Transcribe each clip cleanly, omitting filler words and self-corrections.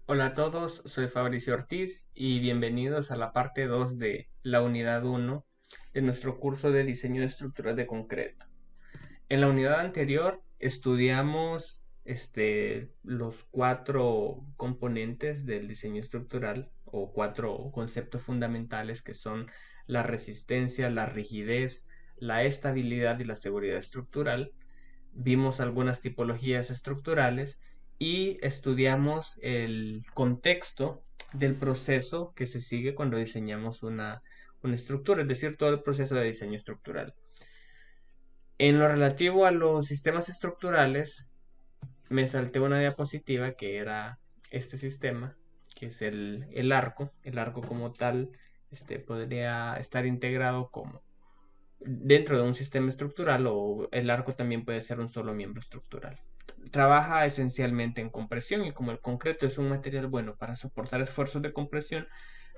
Hola a todos, soy Fabricio Ortiz y bienvenidos a la parte 2 de la unidad uno de nuestro curso de diseño de estructuras de concreto. En la unidad anterior estudiamos los cuatro componentes del diseño estructural o cuatro conceptos fundamentales que son la resistencia, la rigidez, la estabilidad y la seguridad estructural. Vimos algunas tipologías estructurales y estudiamos el contexto del proceso que se sigue cuando diseñamos una estructura, es decir, todo el proceso de diseño estructural. En lo relativo a los sistemas estructurales, me salté una diapositiva que era este sistema, que es el arco. El arco como tal podría estar integrado como dentro de un sistema estructural, o el arco también puede ser un solo miembro estructural. Trabaja esencialmente en compresión y como el concreto es un material bueno para soportar esfuerzos de compresión,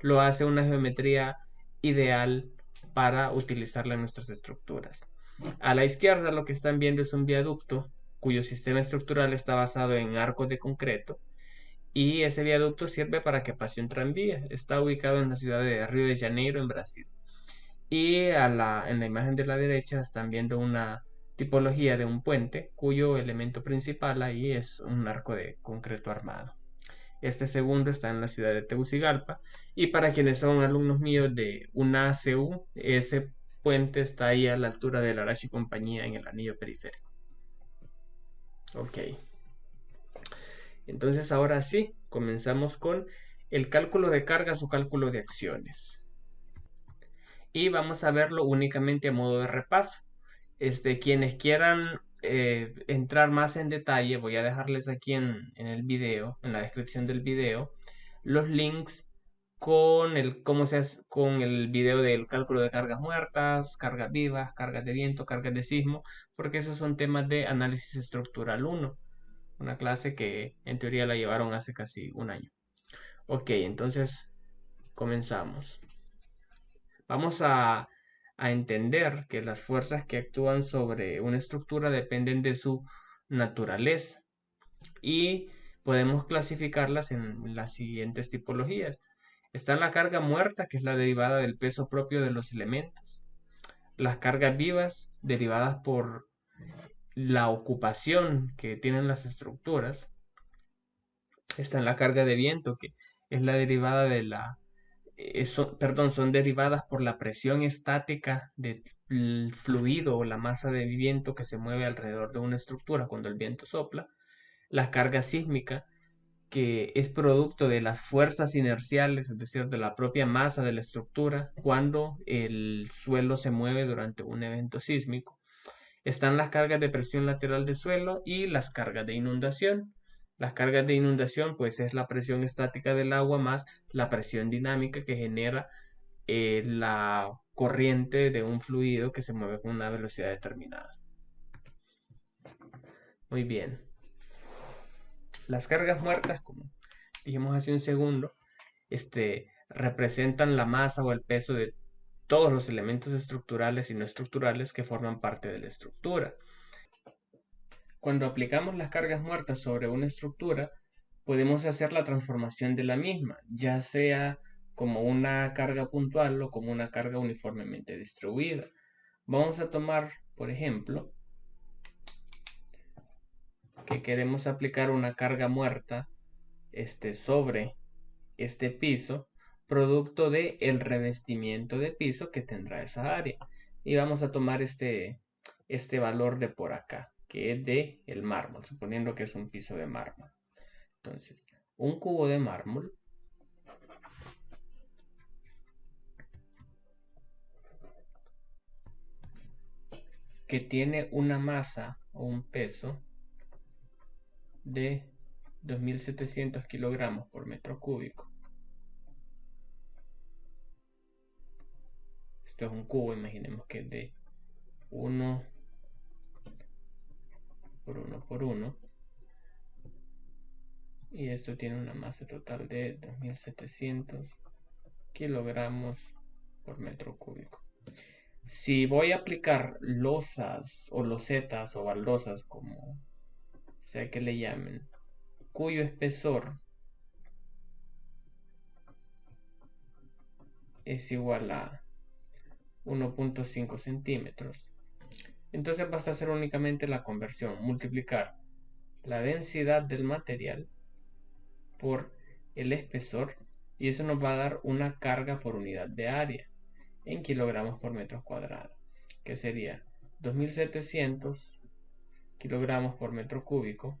lo hace una geometría ideal para utilizarla en nuestras estructuras. A la izquierda lo que están viendo es un viaducto cuyo sistema estructural está basado en arcos de concreto, y ese viaducto sirve para que pase un tranvía. Está ubicado en la ciudad de Río de Janeiro, en Brasil. Y en la imagen de la derecha están viendo una tipología de un puente cuyo elemento principal ahí es un arco de concreto armado. Este segundo está en la ciudad de Tegucigalpa, y para quienes son alumnos míos de una ACU, ese puente está ahí a la altura de la Arashi Compañía en el anillo periférico. Ok, entonces ahora sí, comenzamos con el cálculo de cargas o cálculo de acciones. Y vamos a verlo únicamente a modo de repaso. Quienes quieran entrar más en detalle, voy a dejarles aquí en el video, en la descripción del video, los links cómo se hace, con el video del cálculo de cargas muertas, cargas vivas, cargas de viento, cargas de sismo, porque esos son temas de análisis estructural 1, una clase que en teoría la llevaron hace casi un año. Ok, entonces comenzamos. Vamos a entender que las fuerzas que actúan sobre una estructura dependen de su naturaleza, y podemos clasificarlas en las siguientes tipologías. Está la carga muerta, que es la derivada del peso propio de los elementos. Las cargas vivas, derivadas por la ocupación que tienen las estructuras. Está la carga de viento, que es la derivada de son derivadas por la presión estática del fluido o la masa de viento que se mueve alrededor de una estructura cuando el viento sopla. La carga sísmica, que es producto de las fuerzas inerciales, es decir, de la propia masa de la estructura cuando el suelo se mueve durante un evento sísmico. Están las cargas de presión lateral de suelo y las cargas de inundación. Las cargas de inundación, pues, es la presión estática del agua más la presión dinámica que genera la corriente de un fluido que se mueve con una velocidad determinada. Muy bien. Las cargas muertas, como dijimos hace un segundo, representan la masa o el peso de todos los elementos estructurales y no estructurales que forman parte de la estructura. Cuando aplicamos las cargas muertas sobre una estructura, podemos hacer la transformación de la misma, ya sea como una carga puntual o como una carga uniformemente distribuida. Vamos a tomar, por ejemplo, que queremos aplicar una carga muerta sobre este piso, producto de el revestimiento de piso que tendrá esa área. Y vamos a tomar este valor de por acá, que es de el mármol, suponiendo que es un piso de mármol. Entonces, un cubo de mármol que tiene una masa o un peso de 2700 kilogramos por metro cúbico. Esto es un cubo, imaginemos que es de 1 por 1 por 1. Y esto tiene una masa total de 2700 kilogramos por metro cúbico. Si voy a aplicar losas o losetas o baldosas, como sea que le llamen, cuyo espesor es igual a 1.5 centímetros. Entonces basta hacer únicamente la conversión, multiplicar la densidad del material por el espesor, y eso nos va a dar una carga por unidad de área en kilogramos por metro cuadrado, que sería 2700 kilogramos por metro cúbico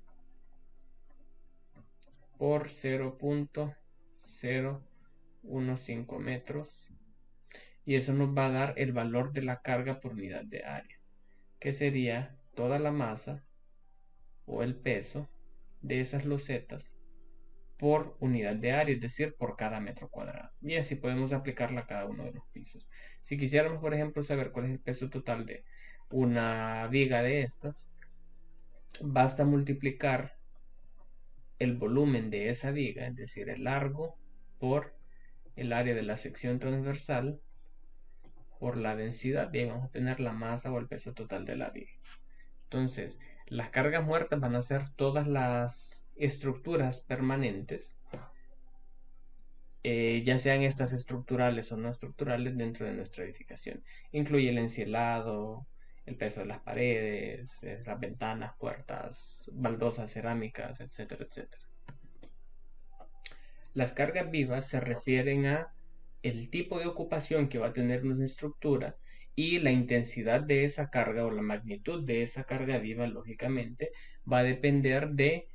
por 0.015 metros, y eso nos va a dar el valor de la carga por unidad de área, que sería toda la masa o el peso de esas losetas por unidad de área, es decir, por cada metro cuadrado. Y así podemos aplicarla a cada uno de los pisos. Si quisiéramos, por ejemplo, saber cuál es el peso total de una viga de estas, basta multiplicar el volumen de esa viga, es decir, el largo, por el área de la sección transversal, por la densidad, y vamos a tener la masa o el peso total de la viga. Entonces, las cargas muertas van a ser todas las estructuras permanentes, ya sean estas estructurales o no estructurales, dentro de nuestra edificación. Incluye el encielado, el peso de las paredes, las ventanas, puertas, baldosas, cerámicas, etcétera, etcétera. Las cargas vivas se refieren a el tipo de ocupación que va a tener una estructura y la intensidad de esa carga o la magnitud de esa carga viva, lógicamente, va a depender de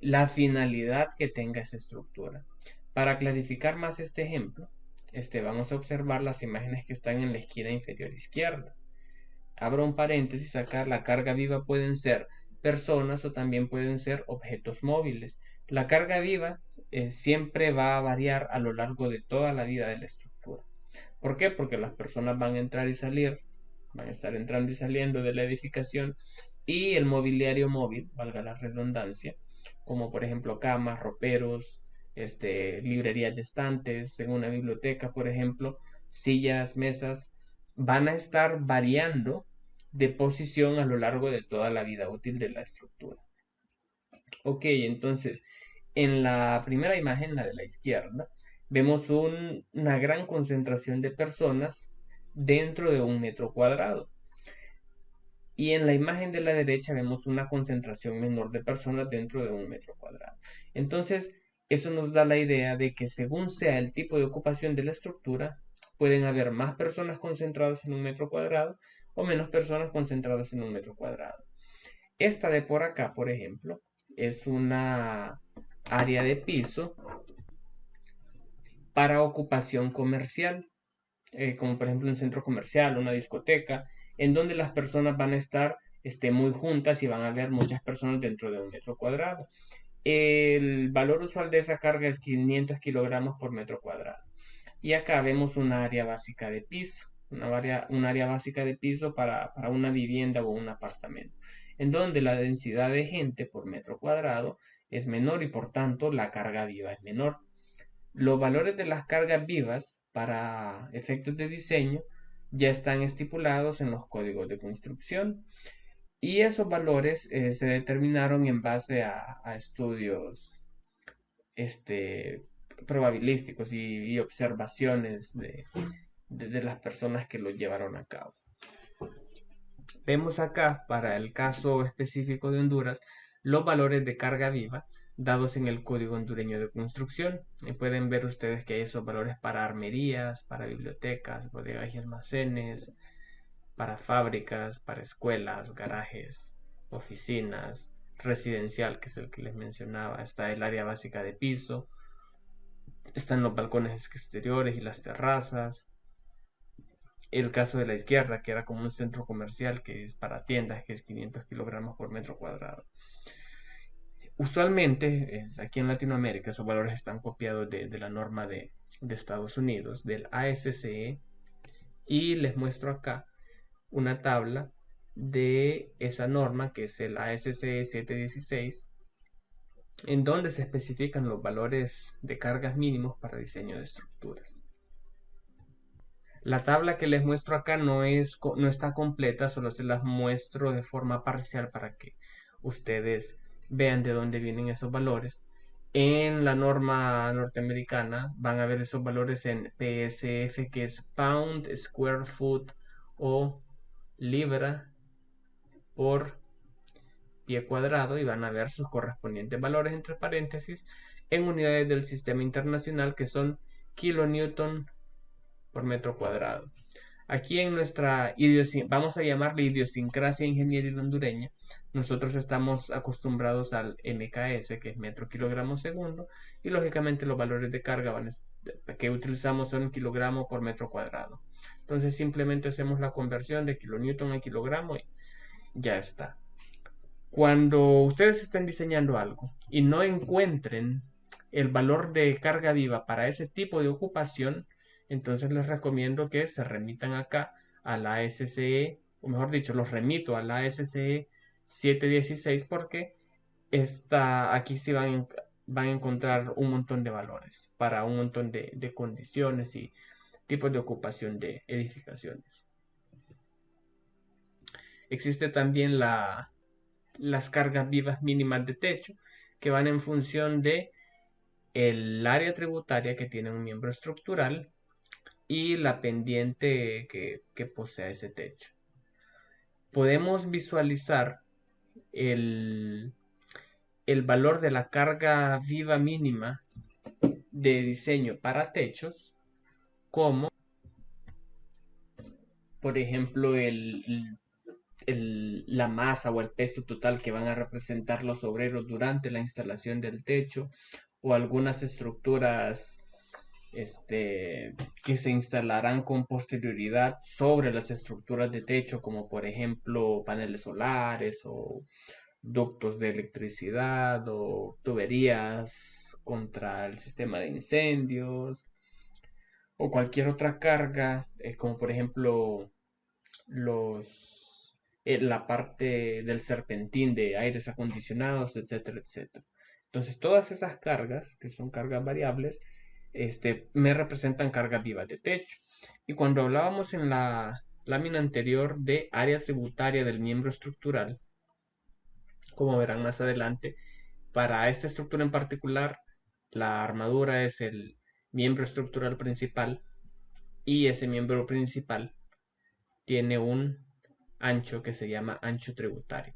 la finalidad que tenga esa estructura. Para clarificar más este ejemplo, vamos a observar las imágenes que están en la esquina inferior izquierda. Abro un paréntesis acá, la carga viva pueden ser personas o también pueden ser objetos móviles. La carga viva siempre va a variar a lo largo de toda la vida de la estructura. ¿Por qué? Porque las personas van a entrar y salir, van a estar entrando y saliendo de la edificación, y el mobiliario móvil, valga la redundancia, como por ejemplo camas, roperos, librerías de estantes, en una biblioteca, por ejemplo, sillas, mesas, van a estar variando de posición a lo largo de toda la vida útil de la estructura. Ok, entonces, en la primera imagen, la de la izquierda, vemos una gran concentración de personas dentro de un metro cuadrado. Y en la imagen de la derecha vemos una concentración menor de personas dentro de un metro cuadrado. Entonces, eso nos da la idea de que según sea el tipo de ocupación de la estructura, pueden haber más personas concentradas en un metro cuadrado o menos personas concentradas en un metro cuadrado. Esta de por acá, por ejemplo, es una área de piso para ocupación comercial, como por ejemplo un centro comercial, una discoteca, en donde las personas van a estar muy juntas y van a haber muchas personas dentro de un metro cuadrado. El valor usual de esa carga es 500 kilogramos por metro cuadrado. Y acá vemos un área básica de piso, un área básica de piso para una vivienda o un apartamento, en donde la densidad de gente por metro cuadrado es menor y por tanto la carga viva es menor. Los valores de las cargas vivas para efectos de diseño ya están estipulados en los códigos de construcción, y esos valores se determinaron en base a estudios probabilísticos y observaciones de las personas que lo llevaron a cabo. Vemos acá, para el caso específico de Honduras, los valores de carga viva dados en el Código Hondureño de Construcción. Y pueden ver ustedes que hay esos valores para armerías, para bibliotecas, bodegas y almacenes, para fábricas, para escuelas, garajes, oficinas, residencial, que es el que les mencionaba. Está el área básica de piso, están los balcones exteriores y las terrazas. El caso de la izquierda, que era como un centro comercial, que es para tiendas, que es 500 kilogramos por metro cuadrado. Usualmente, aquí en Latinoamérica, esos valores están copiados de la norma de Estados Unidos, del ASCE, y les muestro acá una tabla de esa norma, que es el ASCE 716, en donde se especifican los valores de cargas mínimos para diseño de estructuras. La tabla que les muestro acá no está completa, solo se las muestro de forma parcial para que ustedes vean de dónde vienen esos valores. En la norma norteamericana van a ver esos valores en PSF, que es pound, square foot o libra por pie cuadrado, y van a ver sus correspondientes valores entre paréntesis en unidades del sistema internacional, que son kilonewton por metro cuadrado. Aquí en nuestra vamos a llamarle idiosincrasia ingenieril hondureña, nosotros estamos acostumbrados al MKS, que es metro kilogramo segundo, y lógicamente los valores de carga que utilizamos son kilogramo por metro cuadrado. Entonces simplemente hacemos la conversión de kilonewton a kilogramo y ya está. Cuando ustedes estén diseñando algo y no encuentren el valor de carga viva para ese tipo de ocupación, entonces les recomiendo que se remitan acá a la ASCE, o mejor dicho, los remito a la ASCE 716, porque aquí sí van a encontrar un montón de valores para un montón de condiciones y tipos de ocupación de edificaciones. Existe también las cargas vivas mínimas de techo, que van en función de el área tributaria que tiene un miembro estructural y la pendiente que posee ese techo. Podemos visualizar el valor de la carga viva mínima de diseño para techos como, por ejemplo, la masa o el peso total que van a representar los obreros durante la instalación del techo, o algunas estructuras que se instalarán con posterioridad sobre las estructuras de techo, como por ejemplo paneles solares o ductos de electricidad o tuberías contra el sistema de incendios, o cualquier otra carga, como por ejemplo la parte del serpentín de aires acondicionados, etcétera, etcétera. Entonces, todas esas cargas, que son cargas variables, me representan cargas vivas de techo. Y cuando hablábamos en la lámina anterior de área tributaria del miembro estructural, como verán más adelante, para esta estructura en particular, la armadura es el miembro estructural principal, y ese miembro principal tiene un ancho que se llama ancho tributario,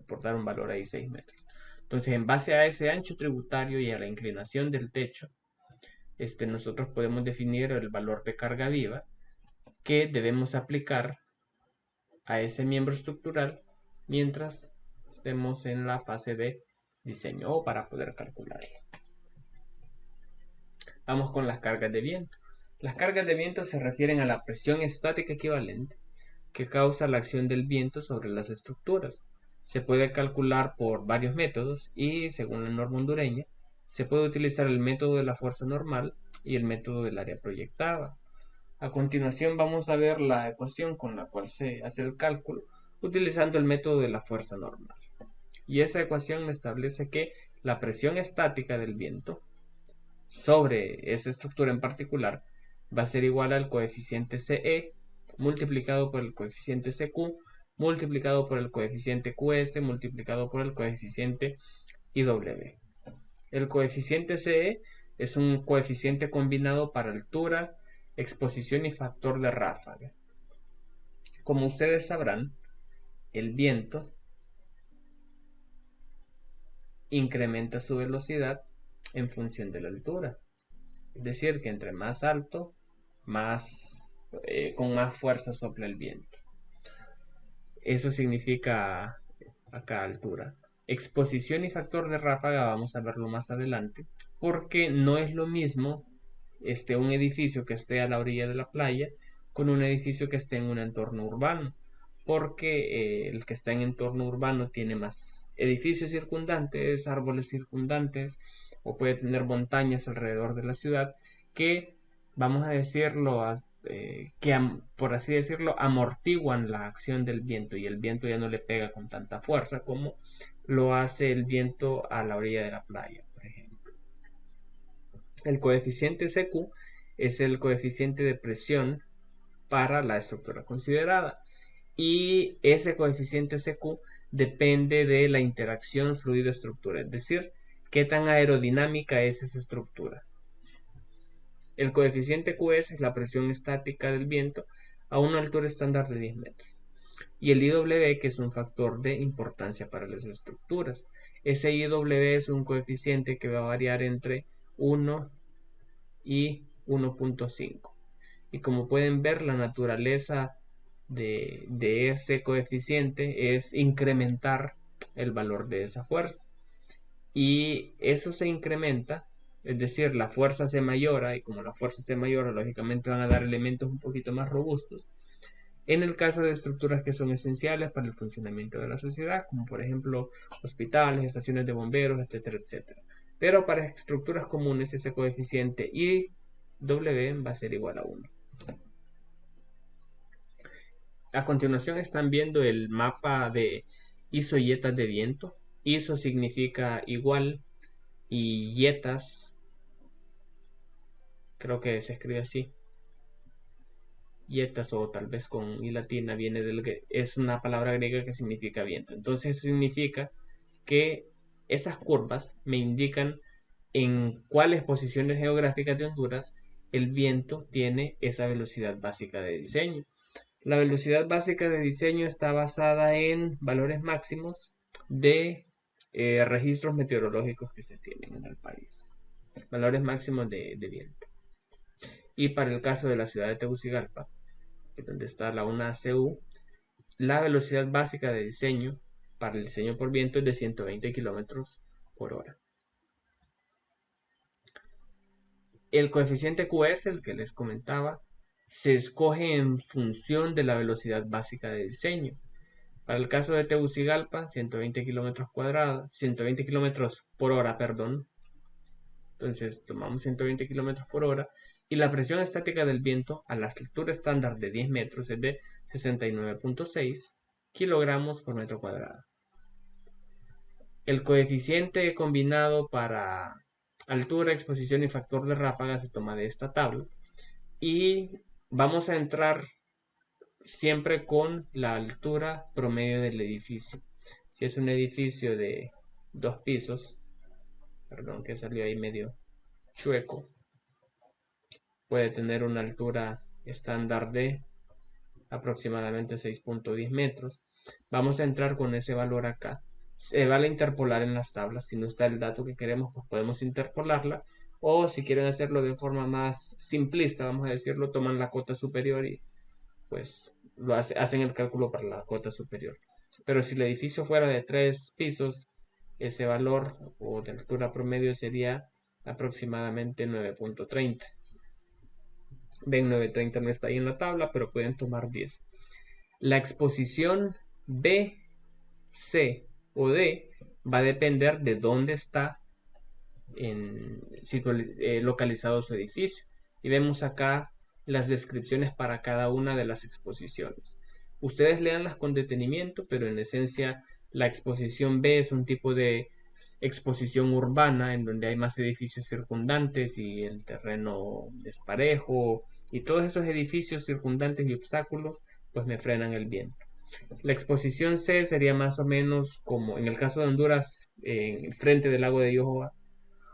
por dar un valor ahí, 6 metros. Entonces, en base a ese ancho tributario y a la inclinación del techo, nosotros podemos definir el valor de carga viva que debemos aplicar a ese miembro estructural mientras estemos en la fase de diseño, o para poder calcularlo. Vamos con las cargas de viento. Las cargas de viento se refieren a la presión estática equivalente que causa la acción del viento sobre las estructuras. Se puede calcular por varios métodos y, según la norma hondureña, se puede utilizar el método de la fuerza normal y el método del área proyectada. A continuación vamos a ver la ecuación con la cual se hace el cálculo utilizando el método de la fuerza normal. Y esa ecuación me establece que la presión estática del viento sobre esa estructura en particular va a ser igual al coeficiente CE multiplicado por el coeficiente CQ multiplicado por el coeficiente QS multiplicado por el coeficiente IW. El coeficiente CE es un coeficiente combinado para altura, exposición y factor de ráfaga. Como ustedes sabrán, el viento incrementa su velocidad en función de la altura. Es decir, que entre más alto, con más fuerza sopla el viento. Eso significa acá altura. Exposición y factor de ráfaga vamos a verlo más adelante, porque no es lo mismo un edificio que esté a la orilla de la playa con un edificio que esté en un entorno urbano, porque el que está en entorno urbano tiene más edificios circundantes, árboles circundantes, o puede tener montañas alrededor de la ciudad que, vamos a decirlo, por así decirlo, amortiguan la acción del viento, y el viento ya no le pega con tanta fuerza como lo hace el viento a la orilla de la playa, por ejemplo. El coeficiente CQ es el coeficiente de presión para la estructura considerada. y ese coeficiente CQ depende de la interacción fluido-estructura, es decir, qué tan aerodinámica es esa estructura. El coeficiente QS es la presión estática del viento a una altura estándar de 10 metros. Y el IW, que es un factor de importancia para las estructuras. Ese IW es un coeficiente que va a variar entre 1 y 1.5. Y como pueden ver, la naturaleza de ese coeficiente es incrementar el valor de esa fuerza. Y eso se incrementa, es decir, la fuerza se mayora, y como la fuerza se mayora, lógicamente van a dar elementos un poquito más robustos. En el caso de estructuras que son esenciales para el funcionamiento de la sociedad, como por ejemplo hospitales, estaciones de bomberos, etcétera, etcétera. Pero para estructuras comunes ese coeficiente IW va a ser igual a 1. A continuación están viendo el mapa de isoyetas de viento. Iso significa igual y yetas, creo que se escribe así. Yetas o tal vez con i latina viene es una palabra griega que significa viento. Entonces eso significa que esas curvas me indican en cuáles posiciones geográficas de Honduras el viento tiene esa velocidad básica de diseño. La velocidad básica de diseño está basada en valores máximos de registros meteorológicos que se tienen en el país. Valores máximos de viento. Y para el caso de la ciudad de Tegucigalpa, donde está la UNACU, la velocidad básica de diseño para el diseño por viento es de 120 kilómetros por hora. El coeficiente QS, el que les comentaba, se escoge en función de la velocidad básica de diseño. Para el caso de Tegucigalpa, 120 kilómetros cuadrados, 120 kilómetros por hora, perdón. Entonces tomamos 120 kilómetros por hora y la presión estática del viento a la altura estándar de 10 metros es de 69.6 kilogramos por metro cuadrado. El coeficiente combinado para altura, exposición y factor de ráfaga se toma de esta tabla y vamos a entrar siempre con la altura promedio del edificio. Si es un edificio de 2 pisos, perdón que salió ahí medio chueco, puede tener una altura estándar de aproximadamente 6.10 metros. Vamos a entrar con ese valor acá. Se vale interpolar en las tablas. Si no está el dato que queremos, pues podemos interpolarla. O si quieren hacerlo de forma más simplista, vamos a decirlo, toman la cota superior y pues hacen el cálculo para la cota superior. Pero si el edificio fuera de 3 pisos, ese valor o de altura promedio sería aproximadamente 9.30. Ven, 930 no está ahí en la tabla, pero pueden tomar 10. La exposición B, C o D va a depender de dónde está localizado su edificio. Y vemos acá las descripciones para cada una de las exposiciones. Ustedes leanlas con detenimiento, pero en esencia la exposición B es un tipo de exposición urbana en donde hay más edificios circundantes y el terreno desparejo y todos esos edificios circundantes y obstáculos pues me frenan el viento. La exposición C sería más o menos como en el caso de Honduras, en el frente del lago de Yohoa,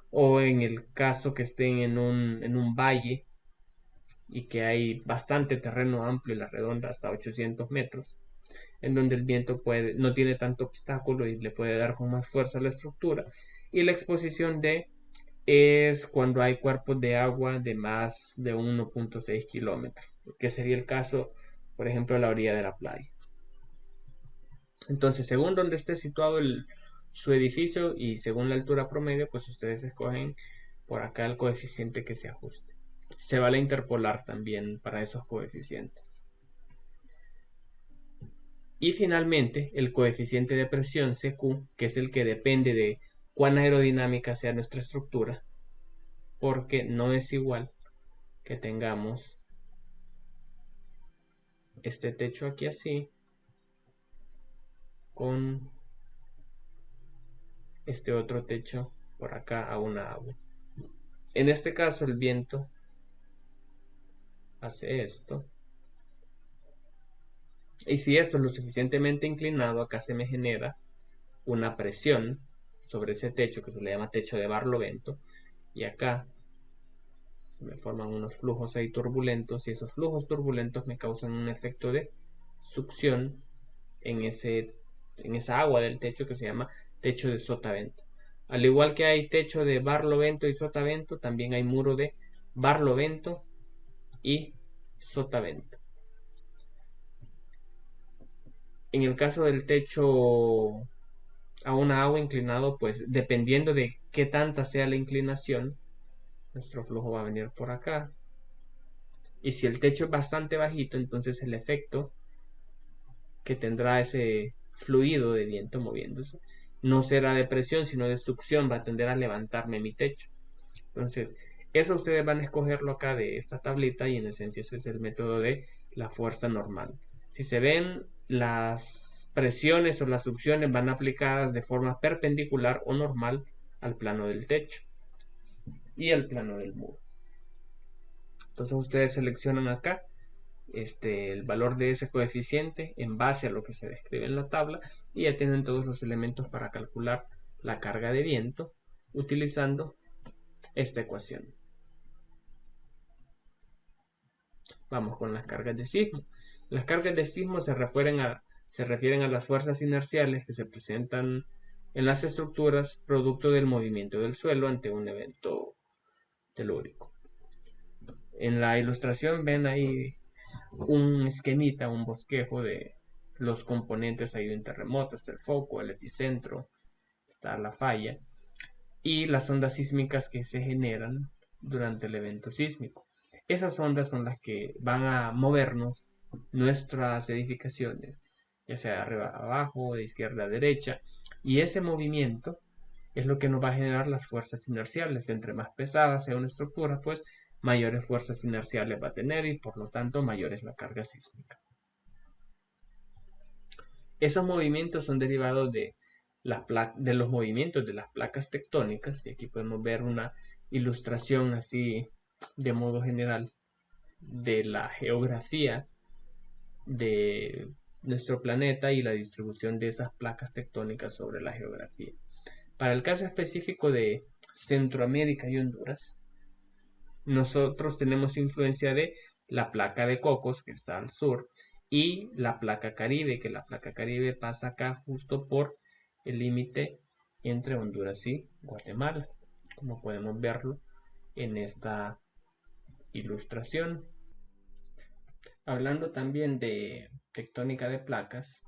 o en el caso que estén en un valle y que hay bastante terreno amplio y la redonda hasta 800 metros, en donde el viento no tiene tanto obstáculo y le puede dar con más fuerza a la estructura. Y la exposición D es cuando hay cuerpos de agua de más de 1.6 kilómetros, que sería el caso, por ejemplo, a la orilla de la playa. Entonces, según donde esté situado su edificio y según la altura promedio, pues ustedes escogen por acá el coeficiente que se ajuste. Se vale interpolar también para esos coeficientes. Y finalmente, el coeficiente de presión CQ, que es el que depende de cuán aerodinámica sea nuestra estructura, porque no es igual que tengamos este techo aquí así con este otro techo por acá a una agua. En este caso el viento hace esto Y si esto es lo suficientemente inclinado, acá se me genera una presión sobre ese techo que se le llama techo de Barlovento, y acá se me forman unos flujos ahí turbulentos, y esos flujos turbulentos me causan un efecto de succión en esa agua del techo que se llama techo de sotavento. Al igual que hay techo de Barlovento y sotavento, también hay muro de Barlovento y sotavento. En el caso del techo a una agua inclinado, pues dependiendo de qué tanta sea la inclinación, nuestro flujo va a venir por acá. Y si el techo es bastante bajito, entonces el efecto que tendrá ese fluido de viento moviéndose no será de presión, sino de succión, va a tender a levantarme mi techo. Entonces, eso ustedes van a escogerlo acá de esta tablita, y en esencia ese es el método de la fuerza normal. Si se ven, las presiones o las succiones van aplicadas de forma perpendicular o normal al plano del techo y al plano del muro. Entonces ustedes seleccionan acá el valor de ese coeficiente en base a lo que se describe en la tabla, y ya tienen todos los elementos para calcular la carga de viento utilizando esta ecuación. Vamos con las cargas de sismo. Las cargas de sismo se refieren a las fuerzas inerciales que se presentan en las estructuras producto del movimiento del suelo ante un evento telúrico. En la ilustración ven ahí un esquemita, un bosquejo de los componentes ahí de un terremoto. Está el foco, el epicentro, está la falla y las ondas sísmicas que se generan durante el evento sísmico. Esas ondas son las que van a movernos nuestras edificaciones, ya sea de arriba a abajo, de izquierda a derecha, y ese movimiento es lo que nos va a generar las fuerzas inerciales. Entre más pesada sea una estructura, pues mayores fuerzas inerciales va a tener, y por lo tanto mayor es la carga sísmica. Esos movimientos son derivados de los movimientos de las placas tectónicas, y aquí podemos ver una ilustración así de modo general de la geografía de nuestro planeta y la distribución de esas placas tectónicas sobre la geografía. Para el caso específico de Centroamérica y Honduras, nosotros tenemos influencia de la placa de Cocos, que está al sur, y la placa Caribe, que la placa Caribe pasa acá justo por el límite entre Honduras y Guatemala, como podemos verlo en esta ilustración. Hablando también de tectónica de placas,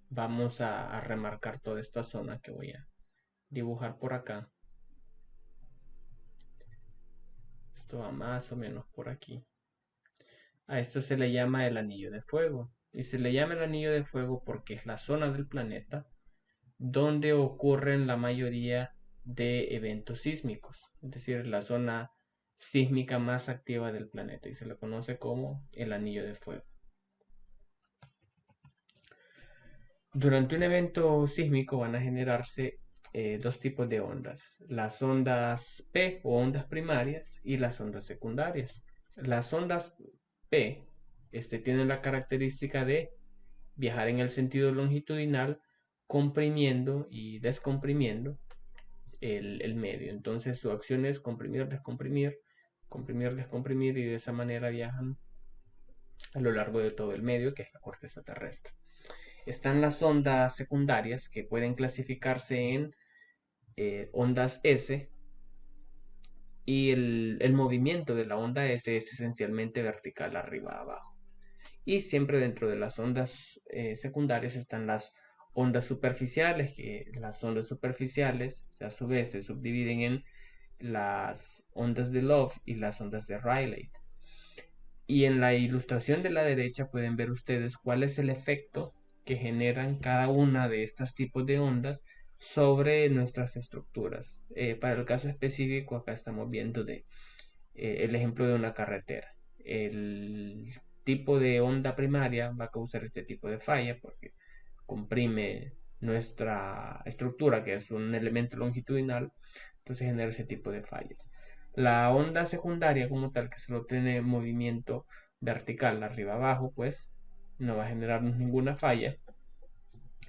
vamos a remarcar toda esta zona que voy a dibujar por acá. Esto va más o menos por aquí. A esto se le llama el anillo de fuego. Y se le llama el anillo de fuego porque es la zona del planeta donde ocurren la mayoría de eventos sísmicos. Es decir, la zona sísmica más activa del planeta, y se le conoce como el anillo de fuego. Durante un evento sísmico van a generarse dos tipos de ondas: las ondas P o ondas primarias y las ondas secundarias. Las ondas P tienen la característica de viajar en el sentido longitudinal, comprimiendo y descomprimiendo el medio. Entonces su acción es comprimir, descomprimir, comprimir, descomprimir, y de esa manera viajan a lo largo de todo el medio, que es la corteza terrestre. Están las ondas secundarias, que pueden clasificarse en ondas S, y el movimiento de la onda S es esencialmente vertical, arriba a abajo. Y siempre dentro de las ondas secundarias están las ondas superficiales, que las ondas superficiales a su vez se subdividen en las ondas de Love y las ondas de Rayleigh. Y en la ilustración de la derecha pueden ver ustedes cuál es el efecto que generan cada una de estos tipos de ondas sobre nuestras estructuras. Para el caso específico, acá estamos viendo el ejemplo de una carretera. El tipo de onda primaria va a causar este tipo de falla porque comprime nuestra estructura, que es un elemento longitudinal, entonces genera ese tipo de fallas. La onda secundaria como tal, que solo tiene movimiento vertical arriba abajo, pues no va a generarnos ninguna falla.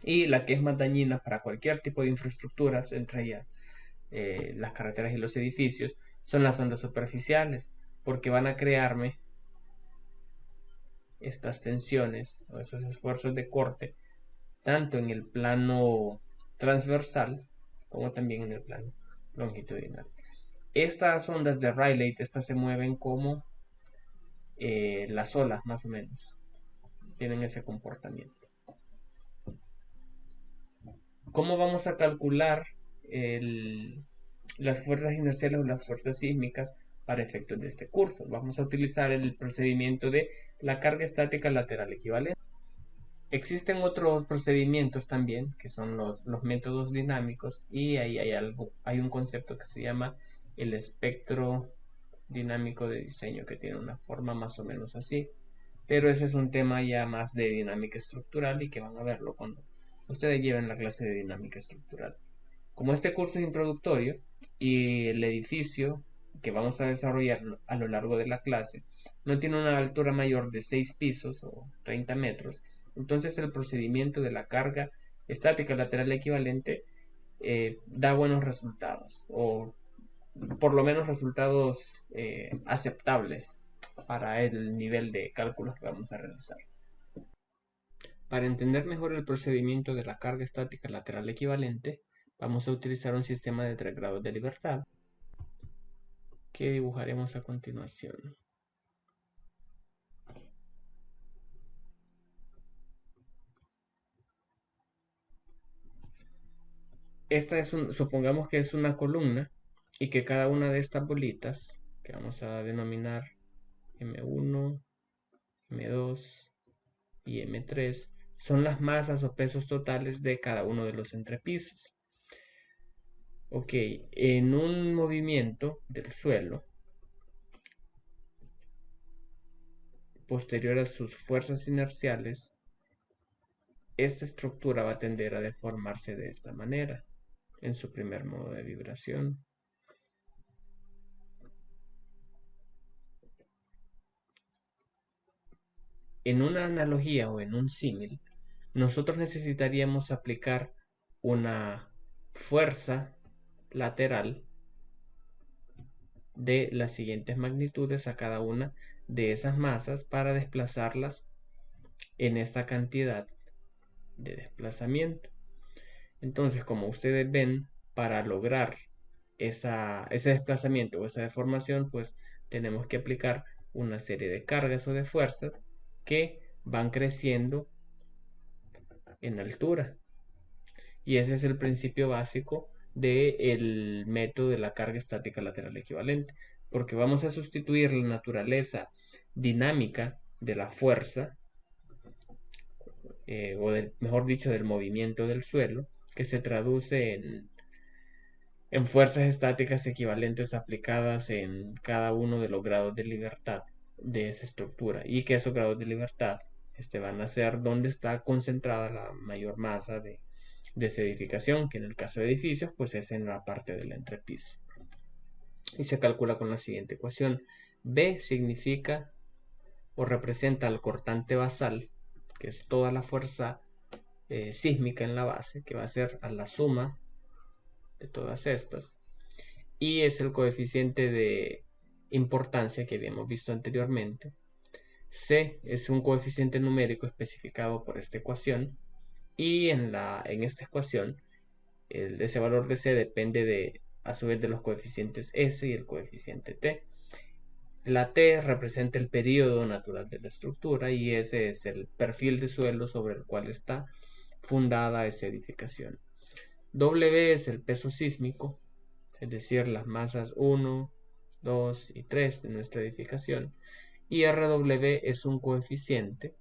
Y la que es más dañina para cualquier tipo de infraestructuras, entre ellas las carreteras y los edificios, son las ondas superficiales, porque van a crearme estas tensiones o esos esfuerzos de corte, tanto en el plano transversal como también en el plano longitudinal. Estas ondas de Rayleigh, estas se mueven como las olas, más o menos. Tienen ese comportamiento. ¿Cómo vamos a calcular las fuerzas inerciales o las fuerzas sísmicas para efectos de este curso? Vamos a utilizar el procedimiento de la carga estática lateral equivalente. Existen otros procedimientos también, que son los métodos dinámicos, y ahí hay un concepto que se llama el espectro dinámico de diseño, que tiene una forma más o menos así. Pero ese es un tema ya más de dinámica estructural y que van a verlo cuando ustedes lleven la clase de dinámica estructural. Como este curso es introductorio y el edificio que vamos a desarrollar a lo largo de la clase no tiene una altura mayor de 6 pisos o 30 metros, entonces el procedimiento de la carga estática lateral equivalente da buenos resultados, o por lo menos resultados aceptables para el nivel de cálculos que vamos a realizar. Para entender mejor el procedimiento de la carga estática lateral equivalente, vamos a utilizar un sistema de 3 grados de libertad que dibujaremos a continuación. Supongamos que es una columna y que cada una de estas bolitas, que vamos a denominar M1, M2 y M3, son las masas o pesos totales de cada uno de los entrepisos. Ok, en un movimiento del suelo posterior a sus fuerzas inerciales, esta estructura va a tender a deformarse de esta manera en su primer modo de vibración. En una analogía o en un símil, nosotros necesitaríamos aplicar una fuerza lateral de las siguientes magnitudes a cada una de esas masas para desplazarlas en esta cantidad de desplazamiento. Entonces, como ustedes ven, para lograr ese desplazamiento o esa deformación, pues tenemos que aplicar una serie de cargas o de fuerzas que van creciendo en altura. Y ese es el principio básico del método de la carga estática lateral equivalente, porque vamos a sustituir la naturaleza dinámica de la fuerza, mejor dicho, del movimiento del suelo, que se traduce en fuerzas estáticas equivalentes aplicadas en cada uno de los grados de libertad de esa estructura, y que esos grados de libertad van a ser donde está concentrada la mayor masa de esa edificación, que en el caso de edificios pues es en la parte del entrepiso, y se calcula con la siguiente ecuación. B significa o representa el cortante basal, que es toda la fuerza sísmica en la base, que va a ser a la suma de todas estas, y es el coeficiente de importancia que habíamos visto anteriormente. C es un coeficiente numérico especificado por esta ecuación, y en esta ecuación ese valor de C depende a su vez de los coeficientes S y el coeficiente T. La T representa el periodo natural de la estructura y ese es el perfil de suelo sobre el cual está fundada esa edificación. W es el peso sísmico, es decir, las masas 1, 2 y 3 de nuestra edificación. Y RW es un coeficiente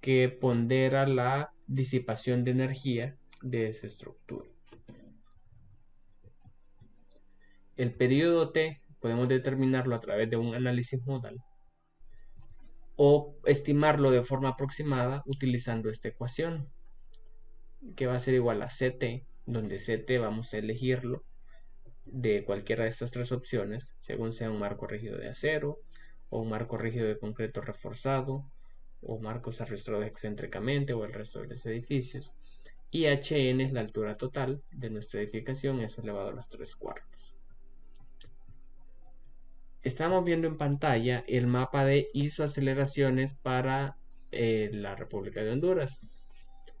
que pondera la disipación de energía de esa estructura. El periodo T podemos determinarlo a través de un análisis modal o estimarlo de forma aproximada utilizando esta ecuación, que va a ser igual a CT, donde CT vamos a elegirlo de cualquiera de estas tres opciones, según sea un marco rígido de acero, o un marco rígido de concreto reforzado, o marcos arrastrados excéntricamente o el resto de los edificios. Y HN es la altura total de nuestra edificación, eso elevado a los 3/4. Estamos viendo en pantalla el mapa de isoaceleraciones para la República de Honduras.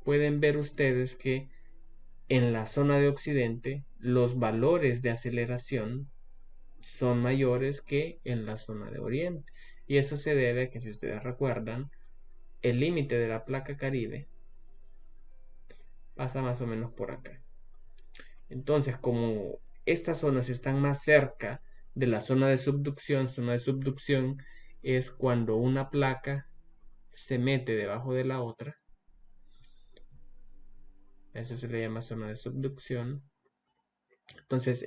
Pueden ver ustedes que en la zona de Occidente los valores de aceleración son mayores que en la zona de Oriente. Y eso se debe a que, si ustedes recuerdan, el límite de la placa Caribe pasa más o menos por acá. Entonces, como estas zonas están más cerca de la zona de subducción es cuando una placa se mete debajo de la otra. Eso se le llama zona de subducción. Entonces,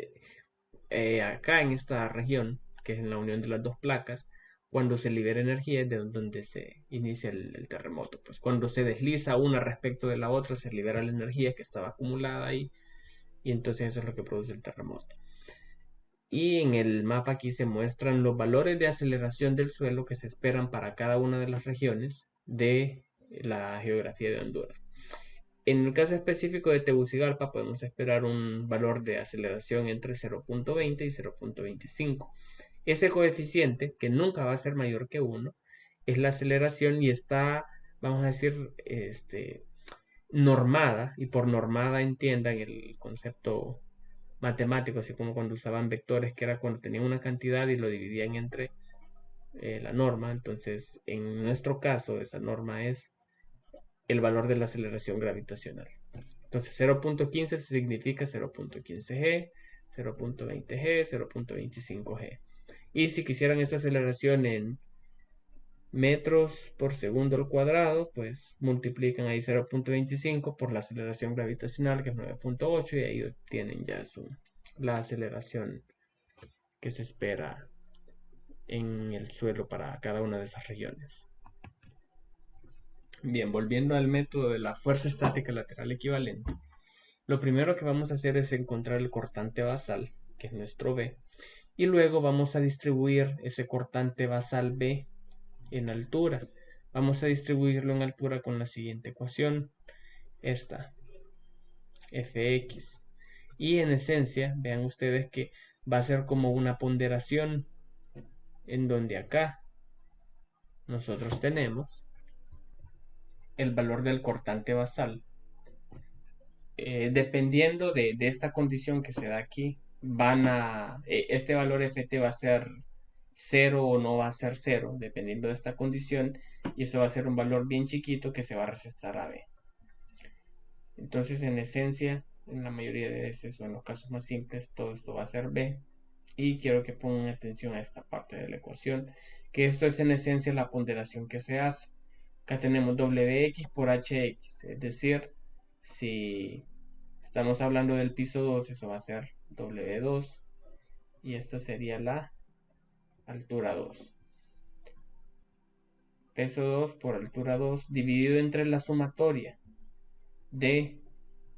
acá en esta región, que es en la unión de las dos placas, cuando se libera energía es de donde se inicia el terremoto. Pues cuando se desliza una respecto de la otra, se libera la energía que estaba acumulada ahí, y entonces eso es lo que produce el terremoto. Y en el mapa aquí se muestran los valores de aceleración del suelo que se esperan para cada una de las regiones de la geografía de Honduras. En el caso específico de Tegucigalpa podemos esperar un valor de aceleración entre 0.20 y 0.25. Ese coeficiente, que nunca va a ser mayor que 1, es la aceleración y está, vamos a decir, normada, y por normada entiendan el concepto matemático, así como cuando usaban vectores, que era cuando tenían una cantidad y lo dividían entre la norma. Entonces, en nuestro caso, esa norma es el valor de la aceleración gravitacional. Entonces 0.15 significa 0.15G, 0.20G, 0.25G. Y si quisieran esta aceleración en metros por segundo al cuadrado, pues multiplican ahí 0.25 por la aceleración gravitacional, que es 9.8, y ahí obtienen ya la aceleración que se espera en el suelo para cada una de esas regiones. Bien, volviendo al método de la fuerza estática lateral equivalente, lo primero que vamos a hacer es encontrar el cortante basal, que es nuestro B, y luego vamos a distribuir ese cortante basal B en altura. Vamos a distribuirlo en altura con la siguiente ecuación, esta, Fx. Y en esencia, vean ustedes que va a ser como una ponderación, en donde acá nosotros tenemos el valor del cortante basal. Dependiendo de esta condición que se da aquí, este valor Ft va a ser 0 o no va a ser 0, dependiendo de esta condición, y eso va a ser un valor bien chiquito que se va a restar a B. Entonces, en esencia, en la mayoría de veces o en los casos más simples, todo esto va a ser B. Y quiero que pongan atención a esta parte de la ecuación, que esto es en esencia la ponderación que se hace. Acá tenemos Wx por Hx, es decir, si estamos hablando del piso 2, eso va a ser W2, y esta sería la altura 2. Peso 2 por altura 2 dividido entre la sumatoria de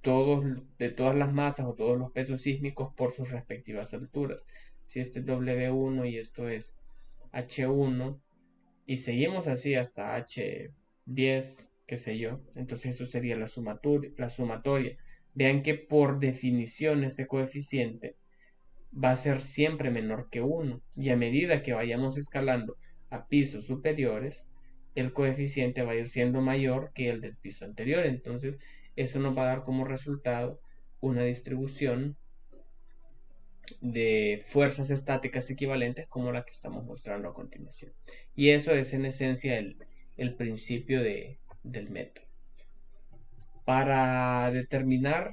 todas las masas o todos los pesos sísmicos por sus respectivas alturas. Si este es W1 y esto es H1, y seguimos así hasta H10, qué sé yo, entonces eso sería la sumatoria. Vean que por definición ese coeficiente va a ser siempre menor que 1, y a medida que vayamos escalando a pisos superiores, el coeficiente va a ir siendo mayor que el del piso anterior. Entonces eso nos va a dar como resultado una distribución de fuerzas estáticas equivalentes como la que estamos mostrando a continuación. Y eso es en esencia el principio del método. Para determinar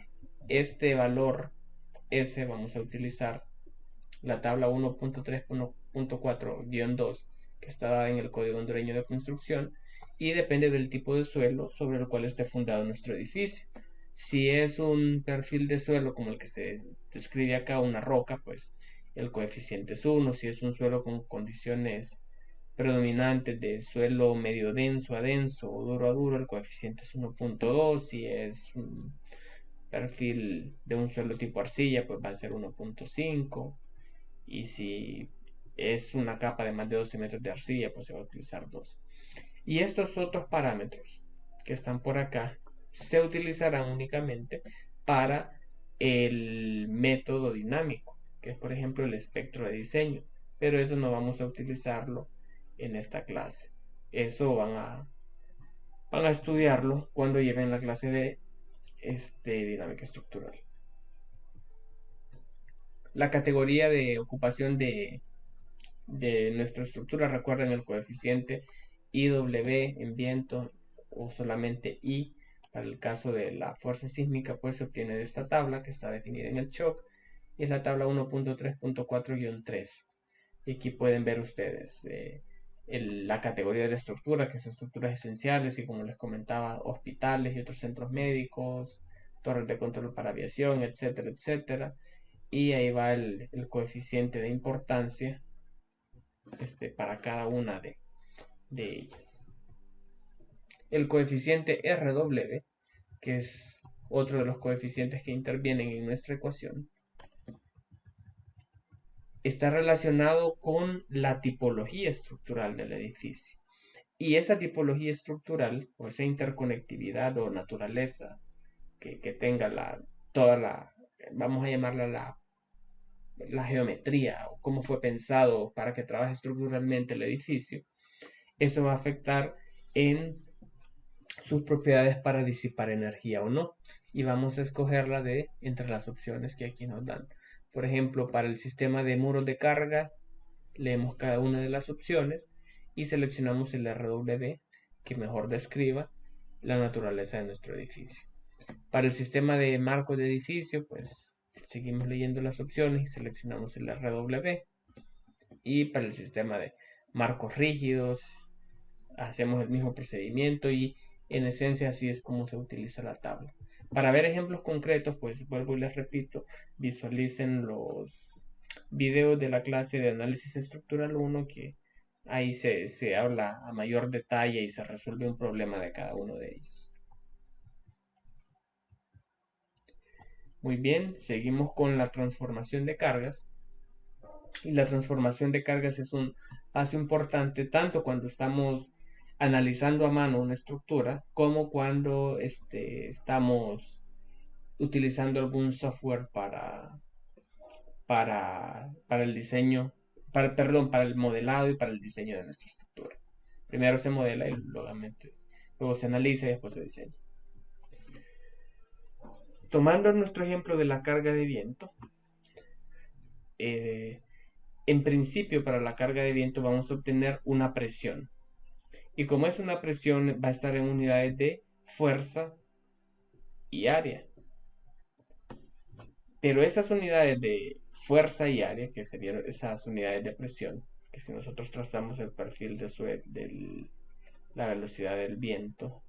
este valor S vamos a utilizar la tabla 1.3.4-2 que está dada en el Código Hondureño de Construcción, y depende del tipo de suelo sobre el cual esté fundado nuestro edificio. Si es un perfil de suelo como el que se describe acá, una roca, pues el coeficiente es 1. Si es un suelo con condiciones predominantes de suelo medio denso a denso o duro a duro, el coeficiente es 1.2. Si es un perfil de un suelo tipo arcilla, pues va a ser 1.5. Y si es una capa de más de 12 metros de arcilla, pues se va a utilizar 2. Y estos otros parámetros que están por acá se utilizarán únicamente para el método dinámico, que es por ejemplo el espectro de diseño, pero eso no vamos a utilizarlo en esta clase. Eso van a estudiarlo cuando lleven la clase de dinámica estructural. La categoría de ocupación de nuestra estructura, recuerden el coeficiente IW en viento o solamente I. Para el caso de la fuerza sísmica, pues se obtiene de esta tabla que está definida en el shock, y es la tabla 1.3.4-3. Y aquí pueden ver ustedes la categoría de la estructura, que son estructuras esenciales, y como les comentaba, hospitales y otros centros médicos, torres de control para aviación, etcétera, etcétera. Y ahí va el coeficiente de importancia para cada una de ellas. El coeficiente RW, que es otro de los coeficientes que intervienen en nuestra ecuación, está relacionado con la tipología estructural del edificio. Y esa tipología estructural, o esa interconectividad o naturaleza que tenga toda la, vamos a llamarla la geometría, o cómo fue pensado para que trabaje estructuralmente el edificio, eso va a afectar en sus propiedades para disipar energía o no. Y vamos a escogerla de entre las opciones que aquí nos dan. Por ejemplo, para el sistema de muros de carga, leemos cada una de las opciones y seleccionamos el RW que mejor describa la naturaleza de nuestro edificio. Para el sistema de marcos de edificio, pues seguimos leyendo las opciones y seleccionamos el RW. Y para el sistema de marcos rígidos, hacemos el mismo procedimiento y en esencia así es como se utiliza la tabla. Para ver ejemplos concretos, pues vuelvo y les repito, visualicen los videos de la clase de análisis estructural 1, que ahí se habla a mayor detalle y se resuelve un problema de cada uno de ellos. Muy bien, seguimos con la transformación de cargas. Y la transformación de cargas es un paso importante tanto cuando estamos analizando a mano una estructura como cuando estamos utilizando algún software para el diseño, perdón, para el modelado y para el diseño de nuestra estructura. Primero se modela y luego se analiza y después se diseña. Tomando nuestro ejemplo de la carga de viento, en principio para la carga de viento vamos a obtener una presión. Y como es una presión, va a estar en unidades de fuerza y área. Pero esas unidades de fuerza y área, que serían esas unidades de presión, que si nosotros trazamos el perfil de la velocidad del viento,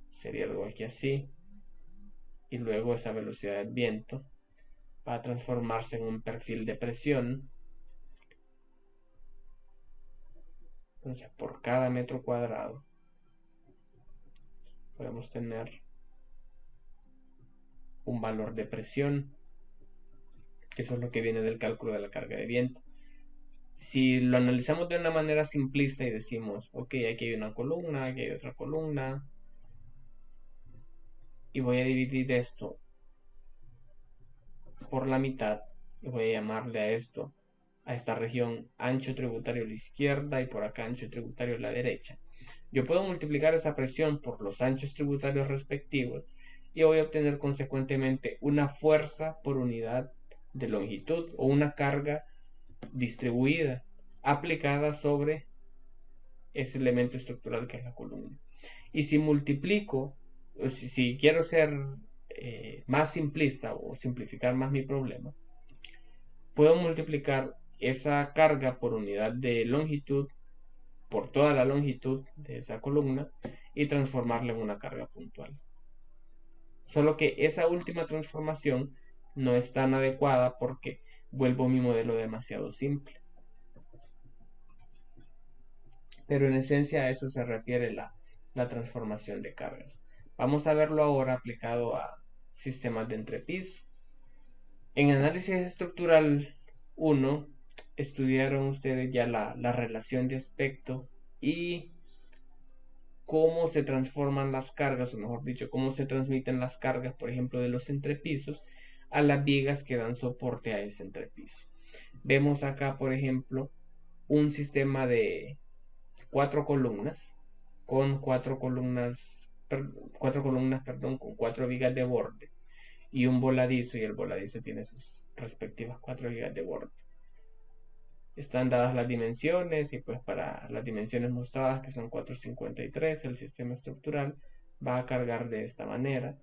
sería algo aquí así. Y luego esa velocidad del viento va a transformarse en un perfil de presión. Entonces, por cada metro cuadrado podemos tener un valor de presión. Eso es lo que viene del cálculo de la carga de viento. Si lo analizamos de una manera simplista y decimos, ok, aquí hay una columna, aquí hay otra columna, y voy a dividir esto por la mitad, y voy a llamarle a esta región ancho tributario a la izquierda y por acá ancho tributario a la derecha. Yo puedo multiplicar esa presión por los anchos tributarios respectivos y voy a obtener consecuentemente una fuerza por unidad de longitud o una carga distribuida aplicada sobre ese elemento estructural que es la columna. Y si multiplico, si quiero ser más simplista o simplificar más mi problema, puedo multiplicar esa carga por unidad de longitud por toda la longitud de esa columna y transformarla en una carga puntual. Solo que esa última transformación no es tan adecuada porque vuelvo mi modelo demasiado simple. Pero en esencia a eso se refiere la transformación de cargas. Vamos a verlo ahora aplicado a sistemas de entrepiso. En análisis estructural 1 estudiaron ustedes ya la relación de aspecto y cómo se transforman las cargas, o mejor dicho, cómo se transmiten las cargas, por ejemplo, de los entrepisos a las vigas que dan soporte a ese entrepiso. Vemos acá, por ejemplo, un sistema de 4 columnas con 4 columnas, perdón, con 4 vigas de borde y un voladizo, y el voladizo tiene sus respectivas 4 vigas de borde. Están dadas las dimensiones y pues para las dimensiones mostradas, que son 453, el sistema estructural va a cargar de esta manera.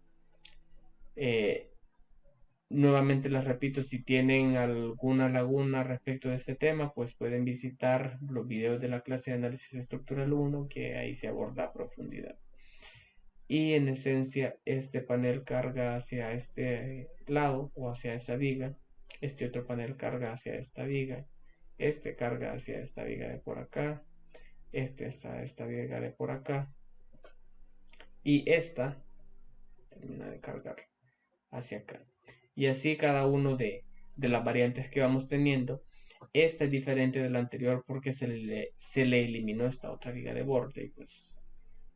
Nuevamente les repito, si tienen alguna laguna respecto de este tema, pues pueden visitar los videos de la clase de análisis estructural 1, que ahí se aborda a profundidad. Y en esencia, este panel carga hacia este lado o hacia esa viga. Este otro panel carga hacia esta viga. Este carga hacia esta viga de por acá. Este está esta viga de por acá. Y esta termina de cargar hacia acá. Y así cada uno de las variantes que vamos teniendo. Esta es diferente de la anterior porque se le eliminó esta otra viga de borde y pues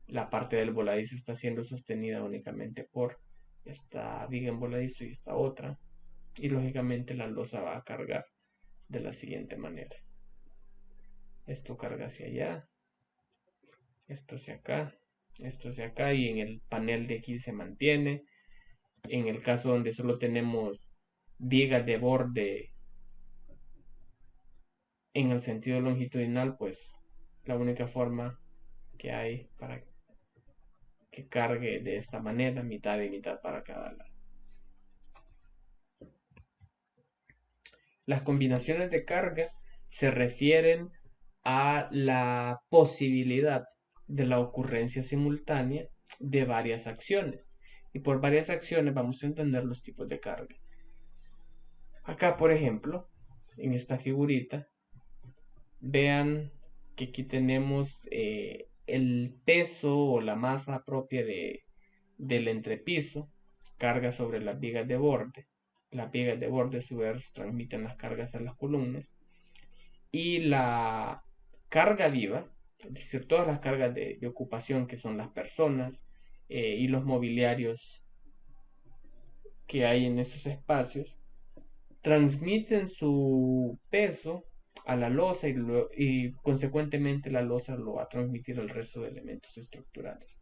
la parte del voladizo está siendo sostenida únicamente por esta viga en voladizo y esta otra, y lógicamente la losa va a cargar de la siguiente manera. Esto carga hacia allá, esto hacia acá, esto hacia acá, y en el panel de aquí se mantiene. En el caso donde solo tenemos vigas de borde en el sentido longitudinal, pues la única forma que hay para que cargue de esta manera, mitad y mitad para cada lado. Las combinaciones de carga se refieren a la posibilidad de la ocurrencia simultánea de varias acciones. Y por varias acciones vamos a entender los tipos de carga. Acá, por ejemplo, en esta figurita, vean que aquí tenemos el peso o la masa propia del entrepiso, carga sobre las vigas de borde. Las vigas de borde a su vez transmiten las cargas a las columnas. Y la carga viva, es decir, todas las cargas de ocupación que son las personas y los mobiliarios que hay en esos espacios, transmiten su peso a la losa y consecuentemente la losa lo va a transmitir al resto de elementos estructurales.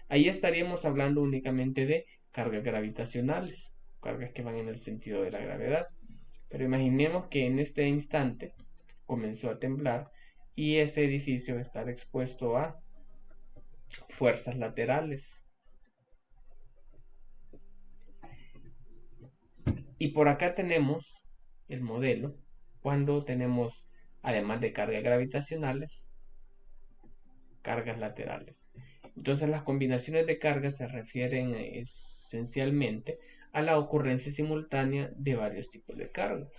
Ahí estaríamos hablando únicamente de cargas gravitacionales, cargas que van en el sentido de la gravedad. Pero imaginemos que en este instante comenzó a temblar y ese edificio va a estar expuesto a fuerzas laterales. Y por acá tenemos el modelo cuando tenemos, además de cargas gravitacionales, cargas laterales. Entonces las combinaciones de cargas se refieren esencialmente a la ocurrencia simultánea de varios tipos de cargas.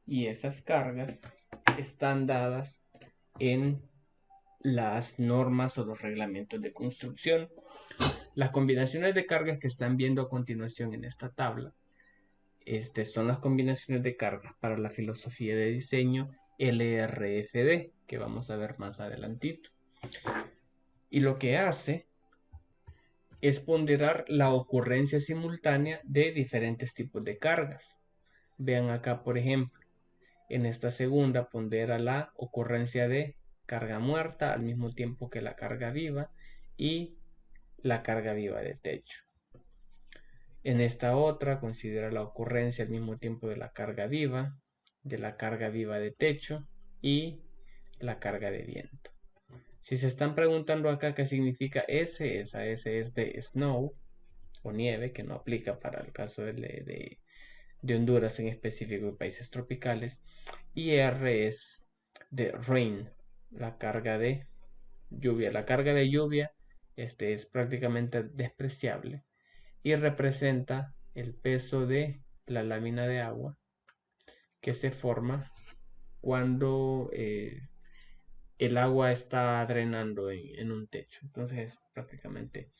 Y esas cargas están dadas en las normas o los reglamentos de construcción. Las combinaciones de cargas que están viendo a continuación en esta tabla son las combinaciones de cargas para la filosofía de diseño LRFD, que vamos a ver más adelantito. Y lo que hace es ponderar la ocurrencia simultánea de diferentes tipos de cargas. Vean acá, por ejemplo, en esta segunda pondera la ocurrencia de carga muerta al mismo tiempo que la carga viva y la carga viva de techo. En esta otra considera la ocurrencia al mismo tiempo de la carga viva de techo y la carga de viento. Si se están preguntando acá qué significa S, esa S es de snow o nieve, que no aplica para el caso de Honduras en específico y países tropicales, y R es de rain, la carga de lluvia. La carga de lluvia es prácticamente despreciable y representa el peso de la lámina de agua que se forma cuando el agua está drenando en un techo. Entonces es prácticamente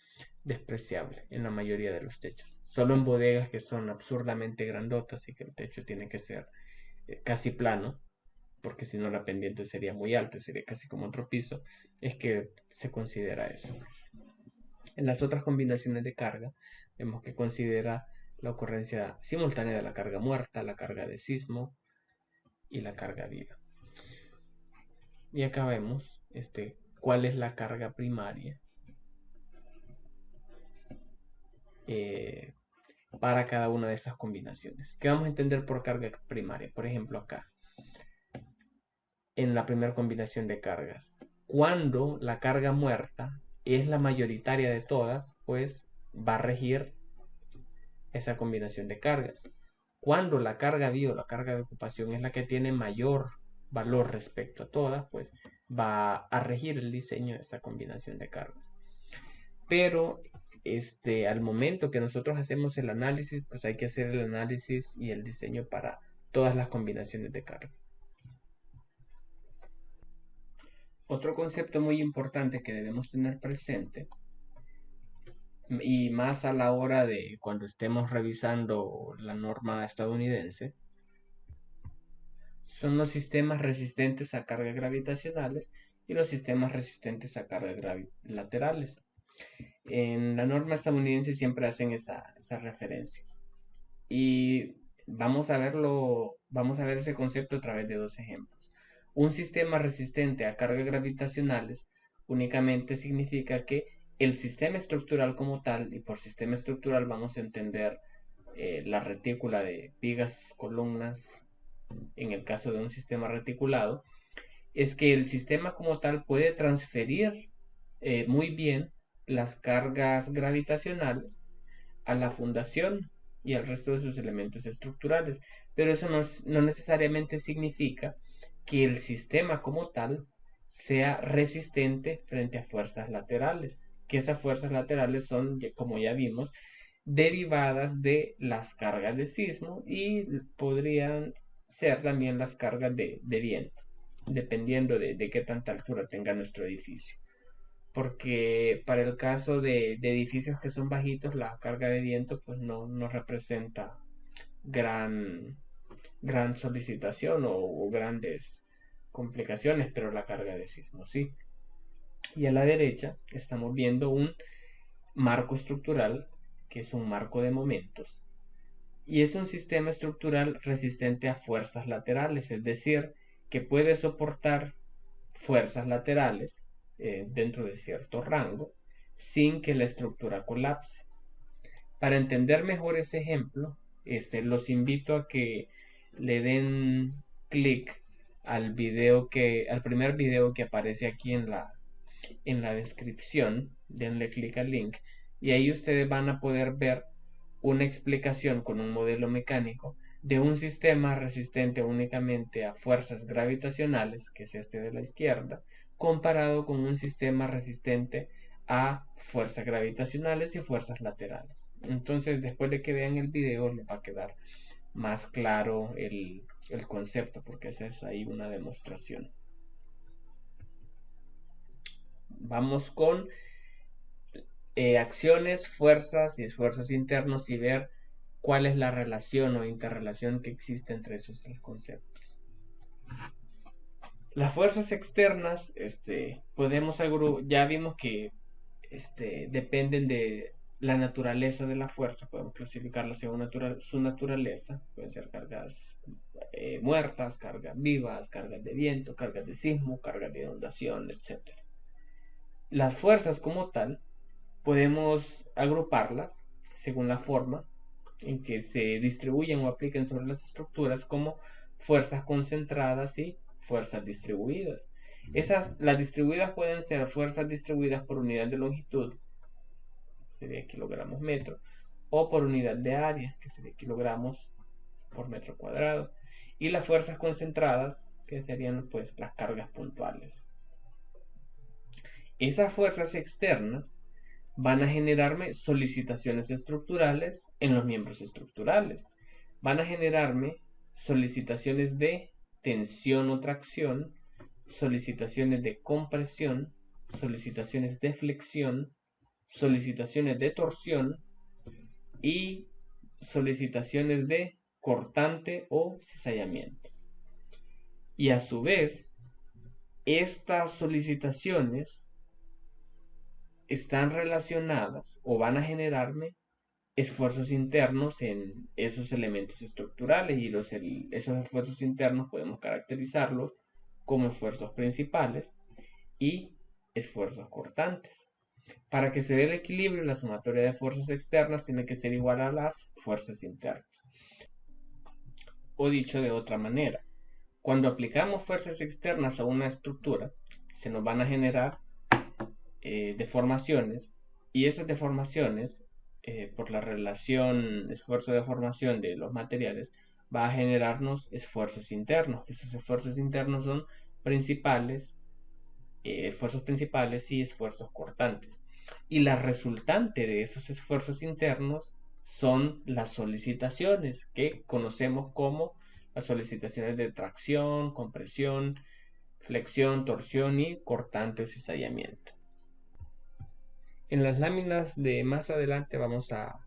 despreciable en la mayoría de los techos. Solo en bodegas que son absurdamente grandotas y que el techo tiene que ser casi plano, porque si no la pendiente sería muy alta, sería casi como otro piso, es que se considera eso. En las otras combinaciones de carga, vemos que considera la ocurrencia simultánea de la carga muerta, la carga de sismo y la carga viva. Y acá vemos cuál es la carga primaria para cada una de estas combinaciones. ¿Qué vamos a entender por carga primaria? Por ejemplo, acá, en la primera combinación de cargas, cuando la carga muerta es la mayoritaria de todas, pues va a regir esa combinación de cargas. Cuando la carga viva o la carga de ocupación es la que tiene mayor valor respecto a todas, pues va a regir el diseño de esta combinación de cargas. Pero al momento que nosotros hacemos el análisis, pues hay que hacer el análisis y el diseño para todas las combinaciones de carga. Otro concepto muy importante que debemos tener presente, y más a la hora de cuando estemos revisando la norma estadounidense, son los sistemas resistentes a cargas gravitacionales y los sistemas resistentes a cargas laterales. En la norma estadounidense siempre hacen esa referencia. Y vamos a ver ese concepto a través de dos ejemplos. Un sistema resistente a cargas gravitacionales únicamente significa que el sistema estructural como tal, y por sistema estructural vamos a entender la retícula de vigas, columnas, en el caso de un sistema reticulado, es que el sistema como tal puede transferir muy bien las cargas gravitacionales a la fundación y al resto de sus elementos estructurales, pero eso no necesariamente significa que el sistema como tal sea resistente frente a fuerzas laterales, que esas fuerzas laterales son, como ya vimos, derivadas de las cargas de sismo y podrían ser también las cargas de viento, dependiendo de qué tanta altura tenga nuestro edificio. Porque para el caso de edificios que son bajitos, la carga de viento pues no representa gran, gran solicitación o grandes complicaciones, pero la carga de sismo sí. Y a la derecha estamos viendo un marco estructural, que es un marco de momentos, y es un sistema estructural resistente a fuerzas laterales, es decir, que puede soportar fuerzas laterales dentro de cierto rango sin que la estructura colapse. Para entender mejor ese ejemplo, los invito a que le den clic al primer video que aparece aquí en la descripción. Denle clic al link y ahí ustedes van a poder ver una explicación con un modelo mecánico de un sistema resistente únicamente a fuerzas gravitacionales, que es este de la izquierda, comparado con un sistema resistente a fuerzas gravitacionales y fuerzas laterales. Entonces, después de que vean el video, les va a quedar más claro el concepto, porque esa es ahí una demostración. Vamos con acciones, fuerzas y esfuerzos internos y ver cuál es la relación o interrelación que existe entre esos tres conceptos. Las fuerzas externas, ya vimos que dependen de la naturaleza de la fuerza, podemos clasificarla según su naturaleza, pueden ser cargas muertas, cargas vivas, cargas de viento, cargas de sismo, cargas de inundación, etc. Las fuerzas como tal podemos agruparlas según la forma en que se distribuyen o apliquen sobre las estructuras como fuerzas concentradas y fuerzas distribuidas. Las distribuidas pueden ser fuerzas distribuidas por unidad de longitud, que sería kilogramos metro, o por unidad de área, que sería kilogramos por metro cuadrado, y las fuerzas concentradas, que serían pues las cargas puntuales. Esas fuerzas externas van a generarme solicitaciones estructurales en los miembros estructurales. Van a generarme solicitaciones de tensión o tracción, solicitaciones de compresión, solicitaciones de flexión, solicitaciones de torsión y solicitaciones de cortante o cizallamiento. Y a su vez, estas solicitaciones están relacionadas o van a generarme esfuerzos internos en esos elementos estructurales, y esos esfuerzos internos podemos caracterizarlos como esfuerzos principales y esfuerzos cortantes. Para que se dé el equilibrio, la sumatoria de fuerzas externas tiene que ser igual a las fuerzas internas. O dicho de otra manera, cuando aplicamos fuerzas externas a una estructura, se nos van a generar deformaciones, y esas deformaciones, por la relación esfuerzo-deformación de los materiales, va a generarnos esfuerzos internos. Esos esfuerzos internos son principales, esfuerzos principales y esfuerzos cortantes. Y la resultante de esos esfuerzos internos son las solicitaciones, que conocemos como las solicitaciones de tracción, compresión, flexión, torsión y cortante o cizallamiento. En las láminas de más adelante vamos a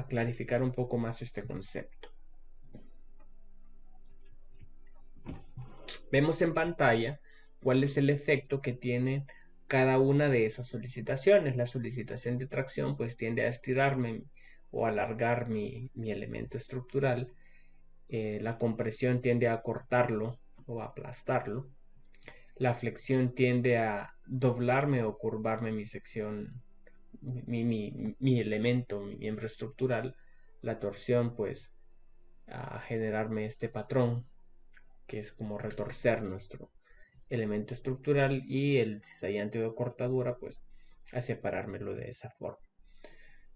clarificar un poco más este concepto. Vemos en pantalla cuál es el efecto que tiene cada una de esas solicitaciones. La solicitación de tracción pues tiende a estirarme o alargar mi elemento estructural. La compresión tiende a cortarlo o a aplastarlo. La flexión tiende a doblarme o curvarme mi sección, mi elemento, mi miembro estructural. La torsión pues a generarme este patrón, que es como retorcer nuestro elemento estructural, y el cizallante de cortadura pues a separármelo de esa forma.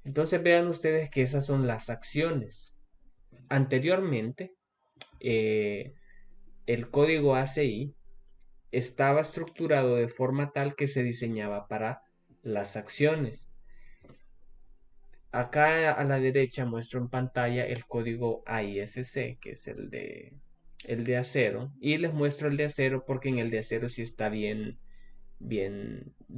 Entonces vean ustedes que esas son las acciones. Anteriormente el código ACI estaba estructurado de forma tal que se diseñaba para las acciones. Acá a la derecha muestro en pantalla el código AISC, que es el de acero, y les muestro el de acero porque en el de acero sí está bien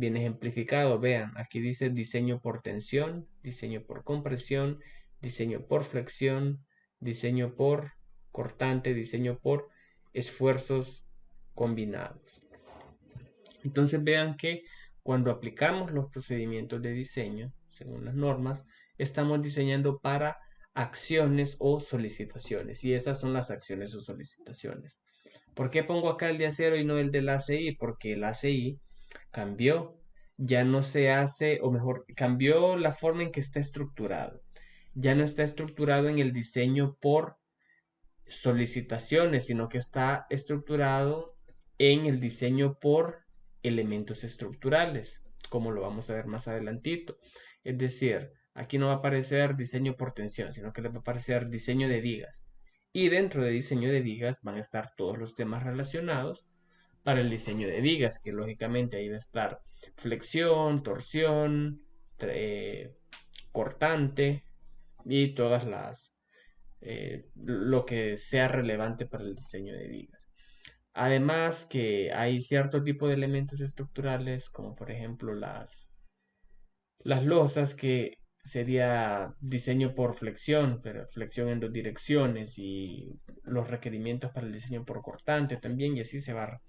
ejemplificado. Vean, aquí dice diseño por tensión, diseño por compresión, diseño por flexión, diseño por cortante, diseño por esfuerzos combinados. Entonces vean que cuando aplicamos los procedimientos de diseño, según las normas, estamos diseñando para acciones o solicitaciones, y esas son las acciones o solicitaciones. ¿Por qué pongo acá el de acero y no el del ACI? Porque el ACI cambió, ya no se hace, o mejor, cambió la forma en que está estructurado. Ya no está estructurado en el diseño por solicitaciones, sino que está estructurado en el diseño por elementos estructurales, como lo vamos a ver más adelantito. Es decir, aquí no va a aparecer diseño por tensión, sino que le va a aparecer diseño de vigas. Y dentro de diseño de vigas van a estar todos los temas relacionados para el diseño de vigas, que lógicamente ahí va a estar flexión, torsión, cortante y todas lo que sea relevante para el diseño de vigas. Además que hay cierto tipo de elementos estructurales, como por ejemplo las losas, que sería diseño por flexión, pero flexión en dos direcciones, y los requerimientos para el diseño por cortante también, y así se va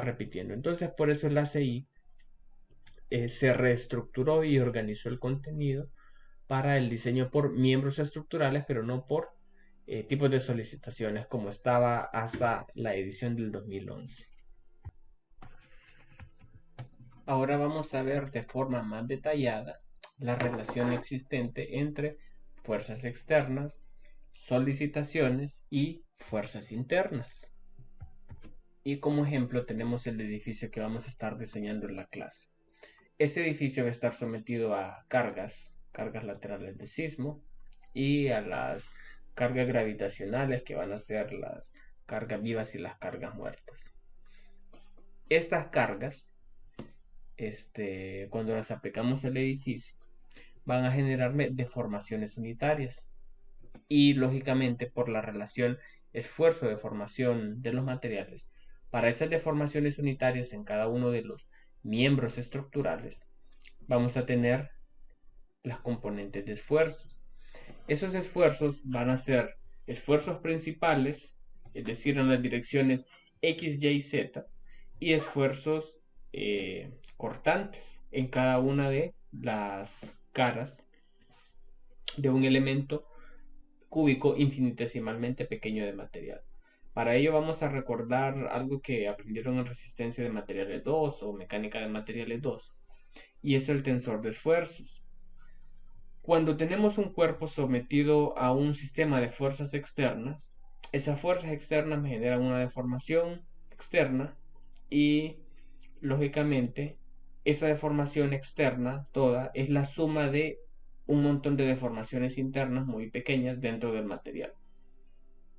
repitiendo. Entonces por eso el ACI se reestructuró y organizó el contenido para el diseño por miembros estructurales, pero no por tipos de solicitaciones como estaba hasta la edición del 2011. Ahora vamos a ver de forma más detallada la relación existente entre fuerzas externas, solicitaciones y fuerzas internas. Y como ejemplo tenemos el edificio que vamos a estar diseñando en la clase. Ese edificio va a estar sometido a cargas laterales de sismo, y a las cargas gravitacionales, que van a ser las cargas vivas y las cargas muertas. Estas cargas, cuando las aplicamos al edificio, van a generarme deformaciones unitarias, y lógicamente por la relación esfuerzo de formación de los materiales, para esas deformaciones unitarias en cada uno de los miembros estructurales vamos a tener las componentes de esfuerzos. Esos esfuerzos van a ser esfuerzos principales, es decir, en las direcciones X, Y, Z y esfuerzos cortantes en cada una de las caras de un elemento cúbico infinitesimalmente pequeño de material. Para ello vamos a recordar algo que aprendieron en resistencia de materiales 2 o mecánica de materiales 2, y es el tensor de esfuerzos. Cuando tenemos un cuerpo sometido a un sistema de fuerzas externas, esas fuerzas externas generan una deformación externa y, lógicamente, esa deformación externa toda es la suma de un montón de deformaciones internas muy pequeñas dentro del material.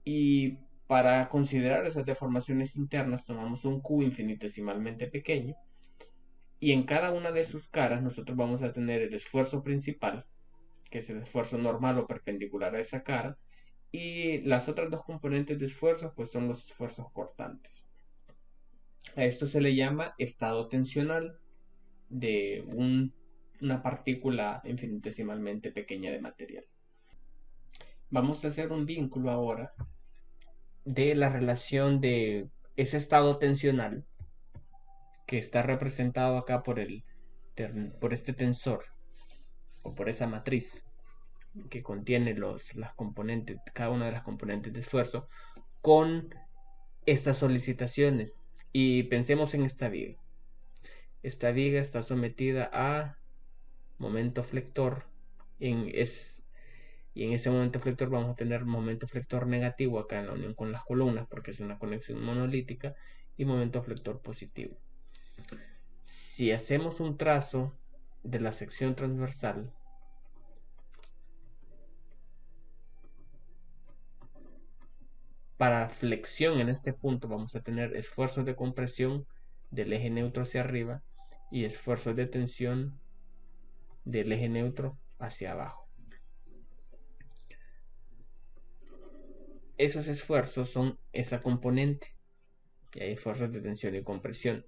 Y para considerar esas deformaciones internas tomamos un cubo infinitesimalmente pequeño y en cada una de sus caras nosotros vamos a tener el esfuerzo principal, que es el esfuerzo normal o perpendicular a esa cara, y las otras dos componentes de esfuerzo pues son los esfuerzos cortantes. A esto se le llama estado tensional de una partícula infinitesimalmente pequeña de material. Vamos a hacer un vínculo ahora de la relación de ese estado tensional que está representado acá por este tensor o por esa matriz que contiene las componentes, cada una de las componentes de esfuerzo, con estas solicitaciones. Y pensemos en esta viga. Esta viga está sometida a momento flector y en ese momento flector vamos a tener momento flector negativo acá en la unión con las columnas porque es una conexión monolítica, y momento flector positivo. Si hacemos un trazo de la sección transversal, para flexión en este punto vamos a tener esfuerzos de compresión del eje neutro hacia arriba y esfuerzos de tensión del eje neutro hacia abajo. Esos esfuerzos son esa componente y hay esfuerzos de tensión y compresión.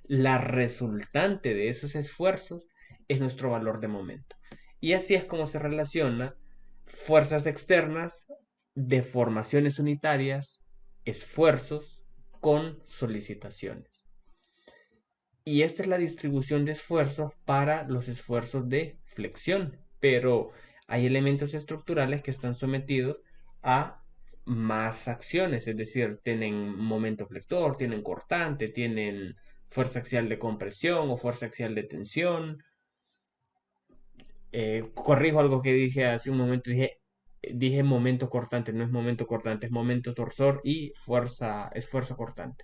La resultante de esos esfuerzos es nuestro valor de momento. Y así es como se relaciona fuerzas externas, deformaciones unitarias, esfuerzos con solicitaciones. Y esta es la distribución de esfuerzos para los esfuerzos de flexión. Pero hay elementos estructurales que están sometidos a más acciones, es decir, tienen momento flector, tienen cortante, tienen fuerza axial de compresión o fuerza axial de tensión. Corrijo algo que dije hace un momento, dije momento cortante, no es momento cortante, es momento torsor y esfuerzo cortante.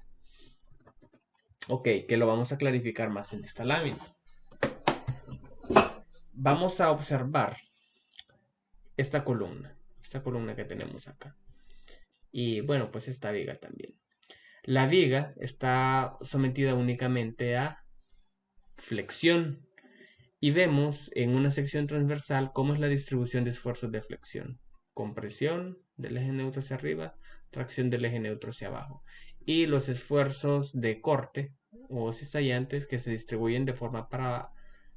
Ok, que lo vamos a clarificar más en esta lámina. Vamos a observar esta columna que tenemos acá. Y bueno, pues esta viga también. La viga está sometida únicamente a flexión y vemos en una sección transversal cómo es la distribución de esfuerzos de flexión. Compresión del eje neutro hacia arriba, tracción del eje neutro hacia abajo. Y los esfuerzos de corte o cizallantes que se distribuyen de forma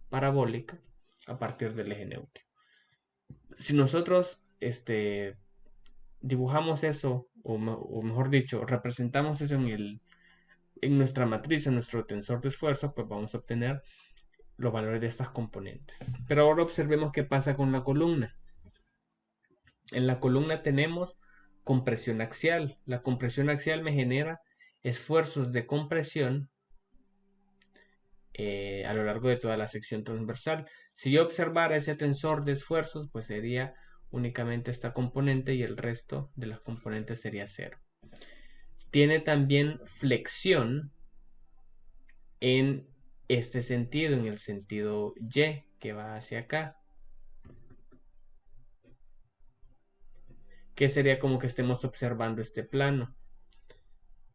parabólica a partir del eje neutro. Si nosotros dibujamos eso, o mejor dicho, representamos eso en nuestra matriz, en nuestro tensor de esfuerzo, pues vamos a obtener los valores de estas componentes. Pero ahora observemos qué pasa con la columna. En la columna tenemos compresión axial. La compresión axial me genera esfuerzos de compresión a lo largo de toda la sección transversal. Si yo observara ese tensor de esfuerzos, pues sería únicamente esta componente y el resto de las componentes sería cero. Tiene también flexión en este sentido, en el sentido Y, que va hacia acá. Que sería como que estemos observando este plano.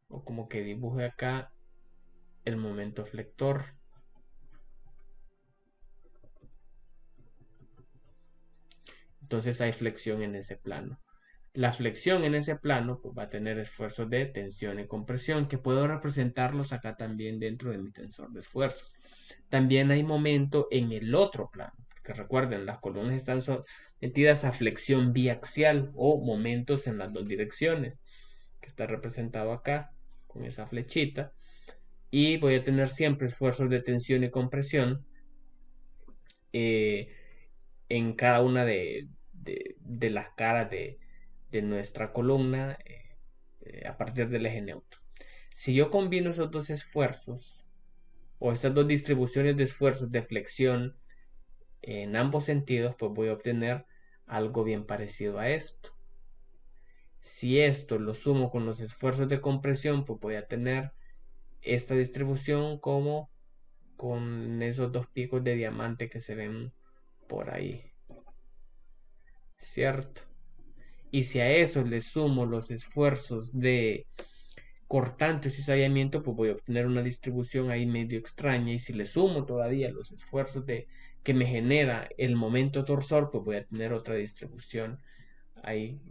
O como que dibuje acá el momento flector. Entonces hay flexión en ese plano. La flexión en ese plano pues, va a tener esfuerzos de tensión y compresión, que puedo representarlos acá también dentro de mi tensor de esfuerzos. También hay momento en el otro plano, que recuerden, las columnas están sometidas a flexión biaxial o momentos en las dos direcciones, que está representado acá con esa flechita, y voy a tener siempre esfuerzos de tensión y compresión en cada una de las caras de nuestra columna a partir del eje neutro. Si yo combino esos dos esfuerzos o estas dos distribuciones de esfuerzos de flexión en ambos sentidos, pues voy a obtener algo bien parecido a esto. Si esto lo sumo con los esfuerzos de compresión, pues voy a tener esta distribución como con esos dos picos de diamante que se ven por ahí, ¿cierto? Y si a eso le sumo los esfuerzos de cortante o cizallamiento, pues voy a obtener una distribución ahí medio extraña. Y si le sumo todavía los esfuerzos que me genera el momento torsor, pues voy a tener otra distribución ahí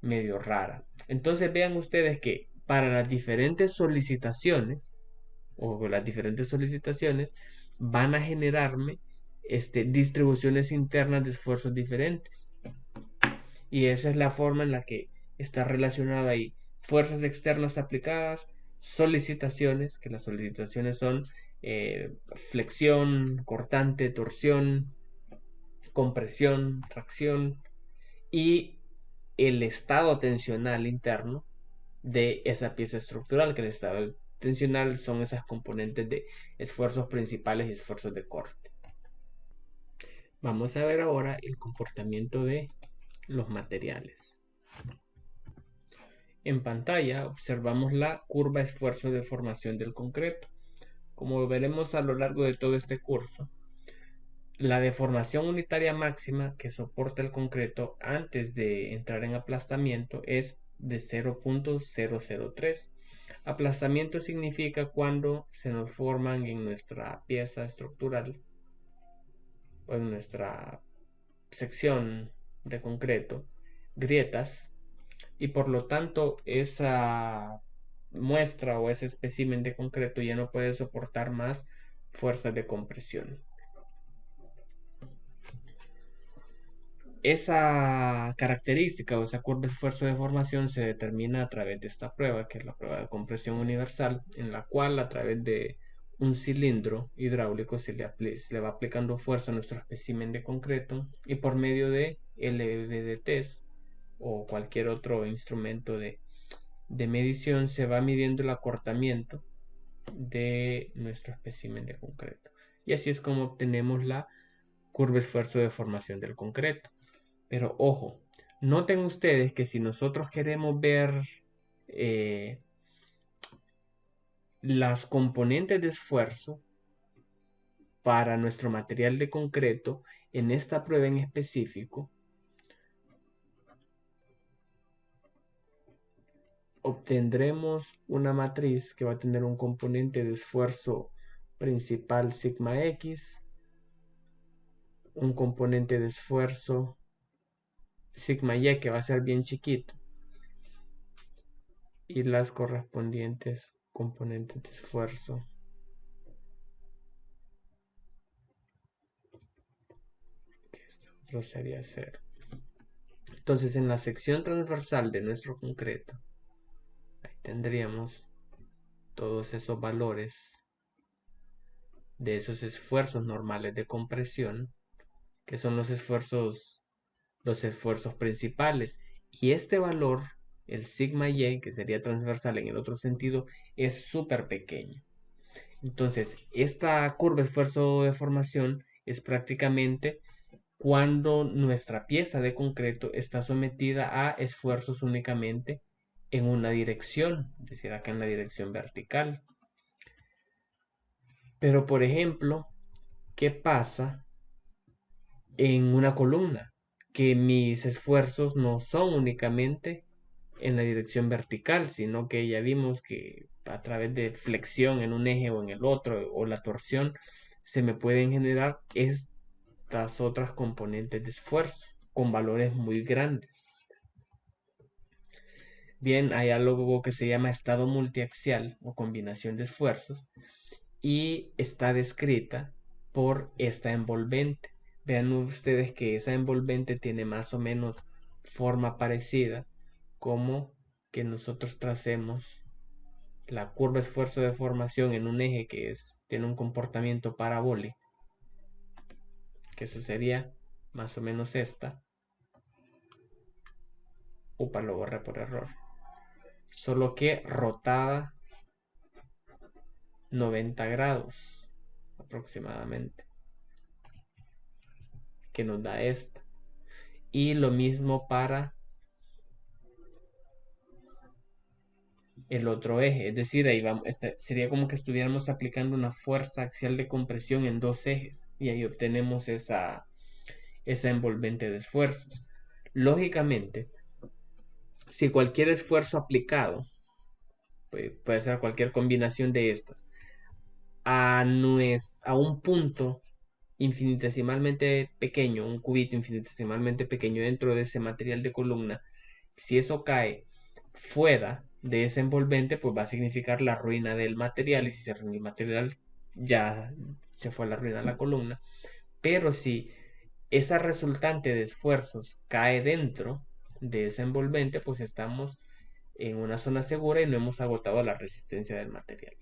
medio rara. Entonces vean ustedes que para las diferentes solicitaciones van a generarme distribuciones internas de esfuerzos diferentes. Y esa es la forma en la que está relacionada ahí. Fuerzas externas aplicadas, solicitaciones, que las solicitaciones son flexión, cortante, torsión, compresión, tracción, y el estado tensional interno de esa pieza estructural, que el estado tensional son esas componentes de esfuerzos principales y esfuerzos de corte. Vamos a ver ahora el comportamiento de los materiales. En pantalla observamos la curva esfuerzo de formación del concreto. Como veremos a lo largo de todo este curso, la deformación unitaria máxima que soporta el concreto antes de entrar en aplastamiento es de 0.003. Aplastamiento significa cuando se nos forman en nuestra pieza estructural o en nuestra sección de concreto grietas, y por lo tanto esa muestra o ese espécimen de concreto ya no puede soportar más fuerzas de compresión. Esa característica o esa curva de esfuerzo de formación se determina a través de esta prueba, que es la prueba de compresión universal, en la cual a través de un cilindro hidráulico se le va aplicando fuerza a nuestro espécimen de concreto, y por medio de LVDTs o cualquier otro instrumento de medición se va midiendo el acortamiento de nuestro espécimen de concreto. Y así es como obtenemos la curva de esfuerzo de formación del concreto. Pero ojo, noten ustedes que si nosotros queremos ver las componentes de esfuerzo para nuestro material de concreto, en esta prueba en específico, obtendremos una matriz que va a tener un componente de esfuerzo principal sigma x, un componente de esfuerzo sigma y que va a ser bien chiquito, y las correspondientes componentes de esfuerzo que este otro sería 0. Entonces en la sección transversal de nuestro concreto ahí tendríamos todos esos valores de esos esfuerzos normales de compresión, que son los esfuerzos principales, y este valor, el sigma y, que sería transversal en el otro sentido, es súper pequeño. Entonces esta curva de esfuerzo de formación es prácticamente cuando nuestra pieza de concreto está sometida a esfuerzos únicamente en una dirección, es decir, acá en la dirección vertical. Pero por ejemplo, ¿qué pasa en una columna? Que mis esfuerzos no son únicamente en la dirección vertical, sino que ya vimos que a través de flexión en un eje o en el otro, o la torsión, se me pueden generar estas otras componentes de esfuerzo con valores muy grandes. Bien, hay algo que se llama estado multiaxial o combinación de esfuerzos, y está descrita por esta envolvente. Vean ustedes que esa envolvente tiene más o menos forma parecida como que nosotros tracemos la curva esfuerzo de formación en un eje que tiene un comportamiento parabólico, que eso sería más o menos esta. Upa, lo borré por error. Solo que rotada 90 grados aproximadamente, que nos da esta. Y lo mismo para el otro eje, es decir, ahí vamos, sería como que estuviéramos aplicando una fuerza axial de compresión en dos ejes y ahí obtenemos esa envolvente de esfuerzos. Lógicamente, si cualquier esfuerzo aplicado, puede ser cualquier combinación de estas, a un punto infinitesimalmente pequeño, un cubito infinitesimalmente pequeño dentro de ese material de columna, si eso cae fuera de ese envolvente, pues va a significar la ruina del material, y si se ruina el material, ya se fue a la ruina de la columna. Pero si esa resultante de esfuerzos cae dentro de ese envolvente, pues estamos en una zona segura y no hemos agotado la resistencia del material.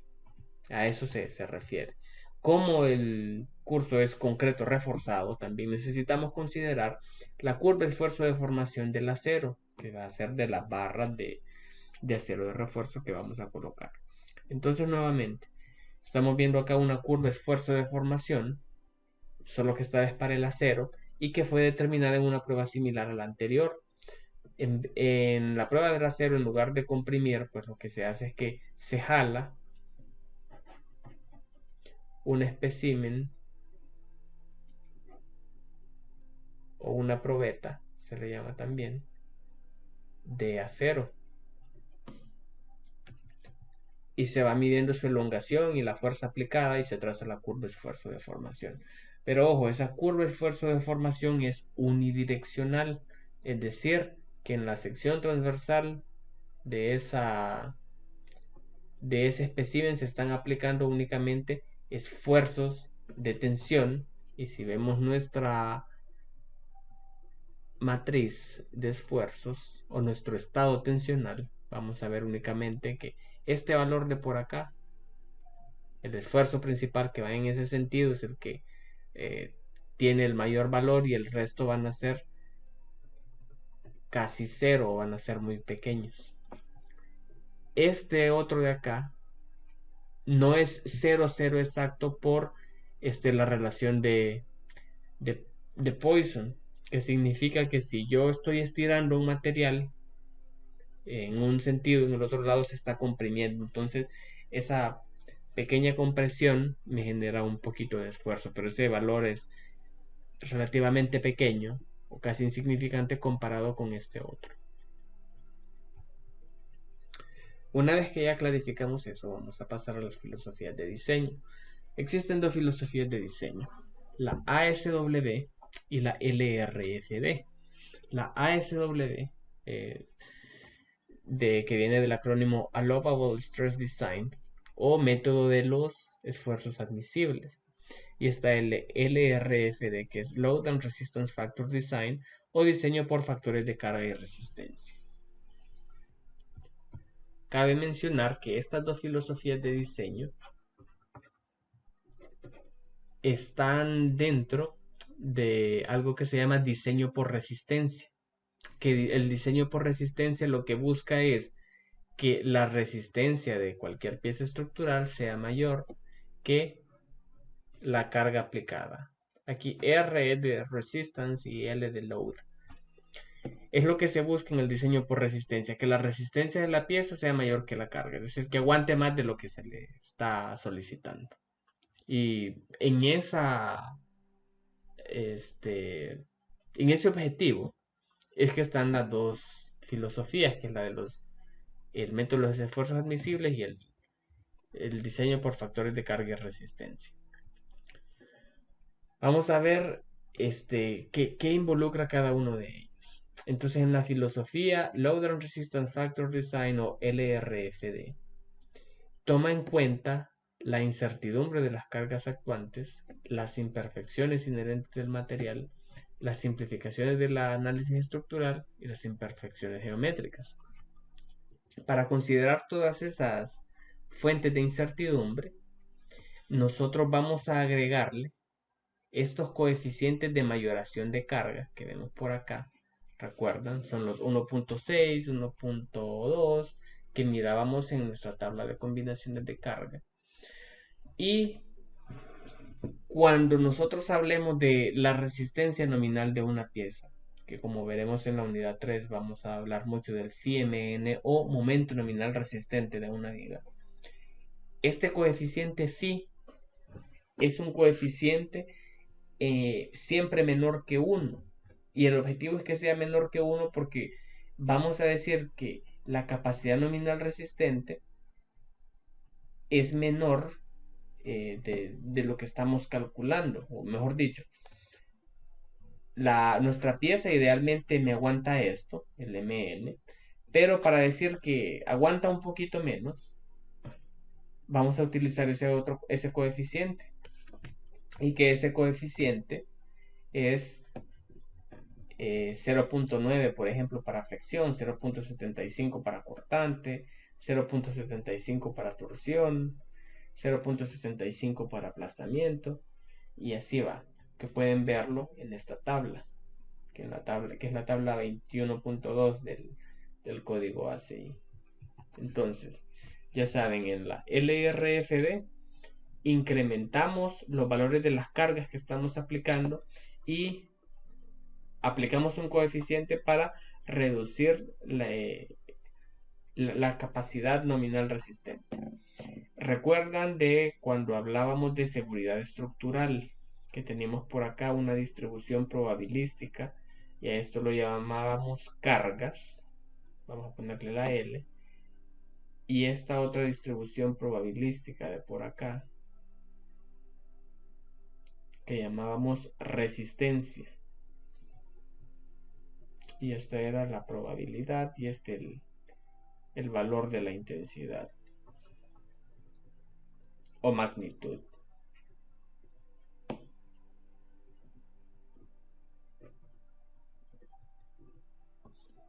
A eso se refiere. Como el curso es concreto reforzado, también necesitamos considerar la curva de esfuerzo de formación del acero, que va a ser de las barras de acero de refuerzo que vamos a colocar. Entonces, nuevamente, estamos viendo acá una curva de esfuerzo de formación, solo que esta vez para el acero, y que fue determinada en una prueba similar a la anterior. En la prueba del acero, en lugar de comprimir, pues lo que se hace es que se jala un espécimen o una probeta, se le llama también, de acero. Y se va midiendo su elongación y la fuerza aplicada y se traza la curva de esfuerzo de formación. Pero ojo, esa curva de esfuerzo de formación es unidireccional, es decir, que en la sección transversal de ese espécimen se están aplicando únicamente esfuerzos de tensión, y si vemos nuestra matriz de esfuerzos o nuestro estado tensional, vamos a ver únicamente que este valor de por acá, el esfuerzo principal que va en ese sentido, es el que tiene el mayor valor, y el resto van a ser casi cero o van a ser muy pequeños. Este otro de acá no es 0,0 exacto por la relación de Poisson, que significa que si yo estoy estirando un material en un sentido, en el otro lado se está comprimiendo, entonces esa pequeña compresión me genera un poquito de esfuerzo, pero ese valor es relativamente pequeño o casi insignificante comparado con este otro. Una vez que ya clarificamos eso, vamos a pasar a las filosofías de diseño. Existen dos filosofías de diseño, la ASW y la LRFD. La ASW, que viene del acrónimo Allowable Stress Design, o método de los esfuerzos admisibles. Y está el LRFD, que es Load and Resistance Factor Design, o diseño por factores de carga y resistencia. Cabe mencionar que estas dos filosofías de diseño están dentro de algo que se llama diseño por resistencia, que el diseño por resistencia lo que busca es que la resistencia de cualquier pieza estructural sea mayor que la carga aplicada. Aquí R es de resistance y L de load. Es lo que se busca en el diseño por resistencia, que la resistencia de la pieza sea mayor que la carga, es decir, que aguante más de lo que se le está solicitando. Y en ese objetivo es que están las dos filosofías, que es la de el método de los esfuerzos admisibles y el diseño por factores de carga y resistencia. Vamos a ver qué involucra cada uno de ellos. Entonces, en la filosofía, Load and Resistance Factor Design, o LRFD, toma en cuenta la incertidumbre de las cargas actuantes, las imperfecciones inherentes del material, las simplificaciones del análisis estructural y las imperfecciones geométricas. Para considerar todas esas fuentes de incertidumbre, nosotros vamos a agregarle estos coeficientes de mayoración de carga que vemos por acá. Recuerdan, son los 1.6, 1.2 que mirábamos en nuestra tabla de combinaciones de carga. Y cuando nosotros hablemos de la resistencia nominal de una pieza, que como veremos en la unidad 3 vamos a hablar mucho del phi-mn o momento nominal resistente de una viga. Este coeficiente phi es un coeficiente siempre menor que 1. Y el objetivo es que sea menor que 1 porque vamos a decir que la capacidad nominal resistente es menor de lo que estamos calculando, o mejor dicho, nuestra pieza idealmente me aguanta esto, el mn, pero para decir que aguanta un poquito menos, vamos a utilizar ese coeficiente, y que ese coeficiente es 0.9, por ejemplo, para flexión, 0.75 para cortante, 0.75 para torsión, 0.65 para aplastamiento, y así va, que pueden verlo en esta tabla, que es la tabla 21.2 del código ACI. Entonces, ya saben, en la LRFD incrementamos los valores de las cargas que estamos aplicando y aplicamos un coeficiente para reducir la capacidad nominal resistente. Recuerdan de cuando hablábamos de seguridad estructural, que teníamos por acá una distribución probabilística y a esto lo llamábamos cargas. Vamos a ponerle la L. Y esta otra distribución probabilística de por acá, que llamábamos resistencia. Y esta era la probabilidad y este el valor de la intensidad o magnitud.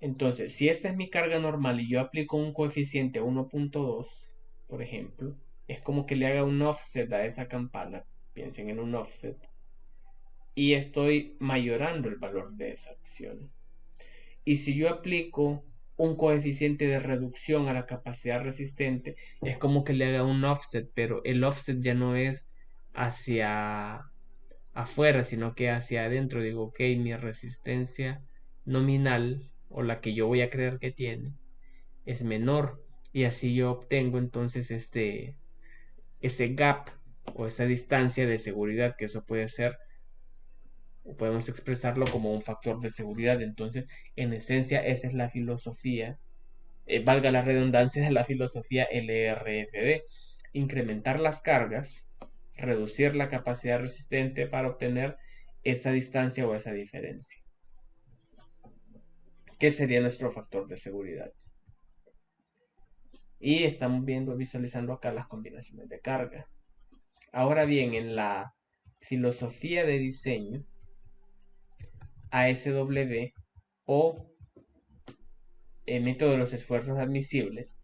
Entonces, si esta es mi carga normal y yo aplico un coeficiente 1.2, por ejemplo, es como que le haga un offset a esa campana. Piensen en un offset. Y estoy mayorando el valor de esa acción. Y si yo aplico un coeficiente de reducción a la capacidad resistente, es como que le haga un offset, pero el offset ya no es hacia afuera, sino que hacia adentro. Digo, ok, mi resistencia nominal, o la que yo voy a creer que tiene, es menor. Y así yo obtengo entonces ese gap o esa distancia de seguridad, que eso puede ser, o podemos expresarlo como un factor de seguridad. Entonces, en esencia, esa es la filosofía, valga la redundancia, de la filosofía LRFD: incrementar las cargas, reducir la capacidad resistente para obtener esa distancia o esa diferencia, que sería nuestro factor de seguridad. Y estamos visualizando acá las combinaciones de carga. Ahora bien, en la filosofía de diseño, ASW o método de los esfuerzos admisibles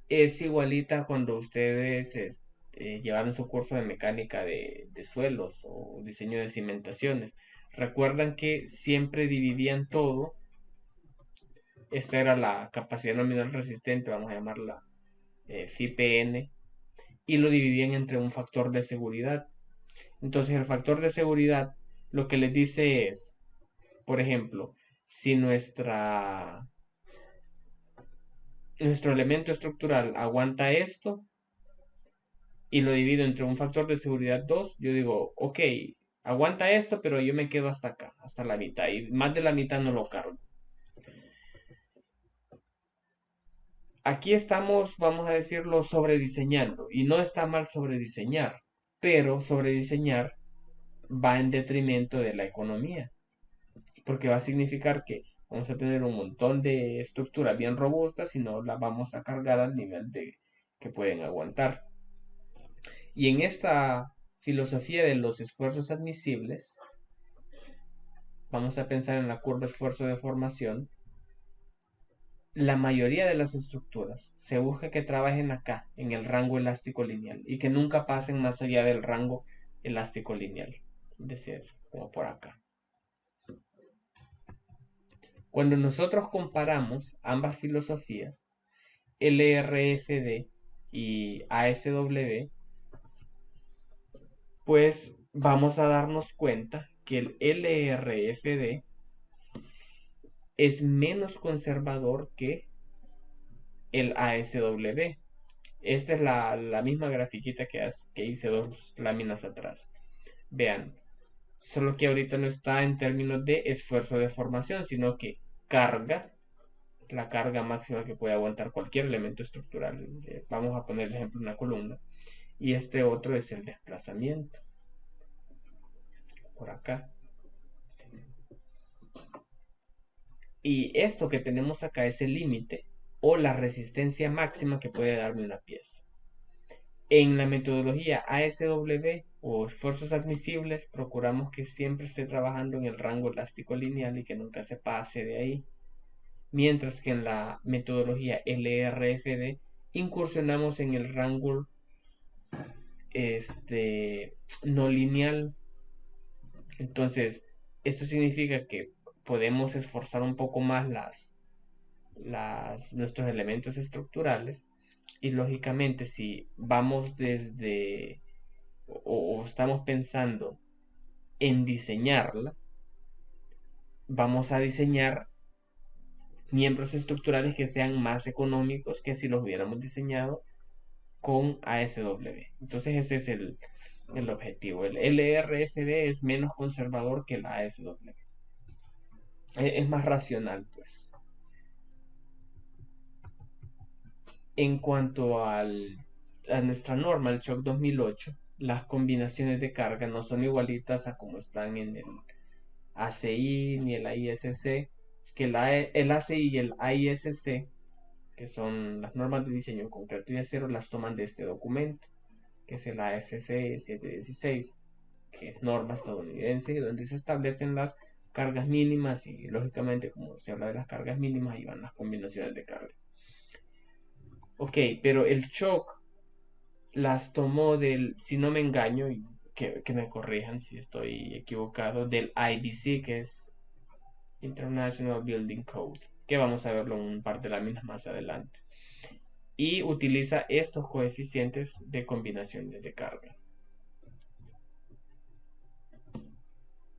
es igualita cuando ustedes llevaron su curso de mecánica de suelos o diseño de cimentaciones. Recuerdan que siempre dividían todo. Esta era la capacidad nominal resistente, vamos a llamarla phi-Pn, y lo dividían entre un factor de seguridad. Entonces el factor de seguridad lo que les dice es, por ejemplo, si nuestro elemento estructural aguanta esto y lo divido entre un factor de seguridad 2, yo digo, ok, aguanta esto, pero yo me quedo hasta acá, hasta la mitad, y más de la mitad no lo cargo. Aquí estamos, vamos a decirlo, sobrediseñando, y no está mal sobrediseñar, pero sobrediseñar va en detrimento de la economía, porque va a significar que vamos a tener un montón de estructuras bien robustas y no las vamos a cargar al nivel de que pueden aguantar. Y en esta filosofía de los esfuerzos admisibles, vamos a pensar en la curva esfuerzo de formación. la mayoría de las estructuras se busca que trabajen acá, en el rango elástico lineal, y que nunca pasen más allá del rango elástico lineal, es decir, como por acá. Cuando nosotros comparamos ambas filosofías, LRFD y ASW, pues vamos a darnos cuenta que el LRFD es menos conservador que el ASW. Esta es la misma grafiquita que hice dos láminas atrás. Vean, solo que ahorita no está en términos de esfuerzo de formación, sino que carga, la carga máxima que puede aguantar cualquier elemento estructural. Vamos a poner el ejemplo una columna. Y este otro es el desplazamiento. Por acá. Y esto que tenemos acá es el límite o la resistencia máxima que puede darme una pieza. En la metodología ASW o esfuerzos admisibles, procuramos que siempre esté trabajando en el rango elástico lineal y que nunca se pase de ahí. Mientras que en la metodología LRFD incursionamos en el rango no lineal. Entonces, esto significa que podemos esforzar un poco más nuestros elementos estructurales y lógicamente si vamos desde o estamos pensando en diseñarla, vamos a diseñar miembros estructurales que sean más económicos que si los hubiéramos diseñado con ASW. Entonces ese es el objetivo. El LRFD es menos conservador que la ASW. Es más racional, pues. En cuanto a nuestra norma, el Shock 2008, las combinaciones de carga no son igualitas a como están en el ACI ni el AISC, que el ACI y el AISC, que son las normas de diseño en concreto y acero, las toman de este documento, que es el ASC 716, que es norma estadounidense, donde se establecen las cargas mínimas y lógicamente como se habla de las cargas mínimas, ahí van las combinaciones de carga. Ok, pero el shock las tomó del, si no me engaño, y que me corrijan si estoy equivocado, del IBC, que es International Building Code, que vamos a verlo en un par de láminas más adelante. Y utiliza estos coeficientes de combinaciones de carga.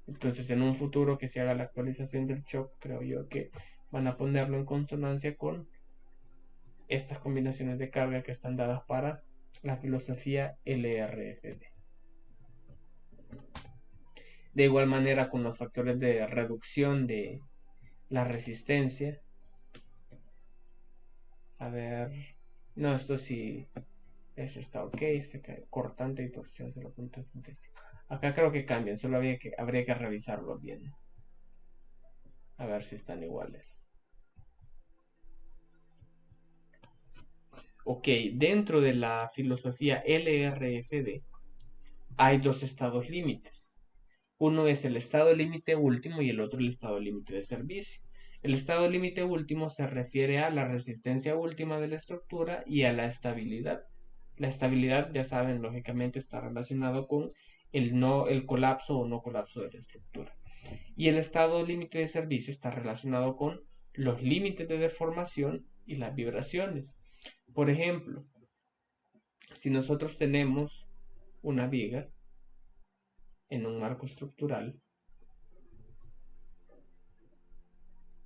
Entonces, en un futuro que se haga la actualización del shock, creo yo que van a ponerlo en consonancia con estas combinaciones de carga que están dadas para la filosofía LRFD. De igual manera con los factores de reducción de la resistencia. A ver. No, esto sí. Eso está ok. Se cae. Cortante y torsión 0.35. Acá creo que cambian. Solo habría que revisarlo bien. A ver si están iguales. Ok, dentro de la filosofía LRFD hay dos estados límites. Uno es el estado límite último y el otro el estado límite de servicio. El estado límite último se refiere a la resistencia última de la estructura y a la estabilidad. La estabilidad, ya saben, lógicamente está relacionado con el colapso o no colapso de la estructura. Y el estado límite de servicio está relacionado con los límites de deformación y las vibraciones. Por ejemplo, si nosotros tenemos una viga en un marco estructural,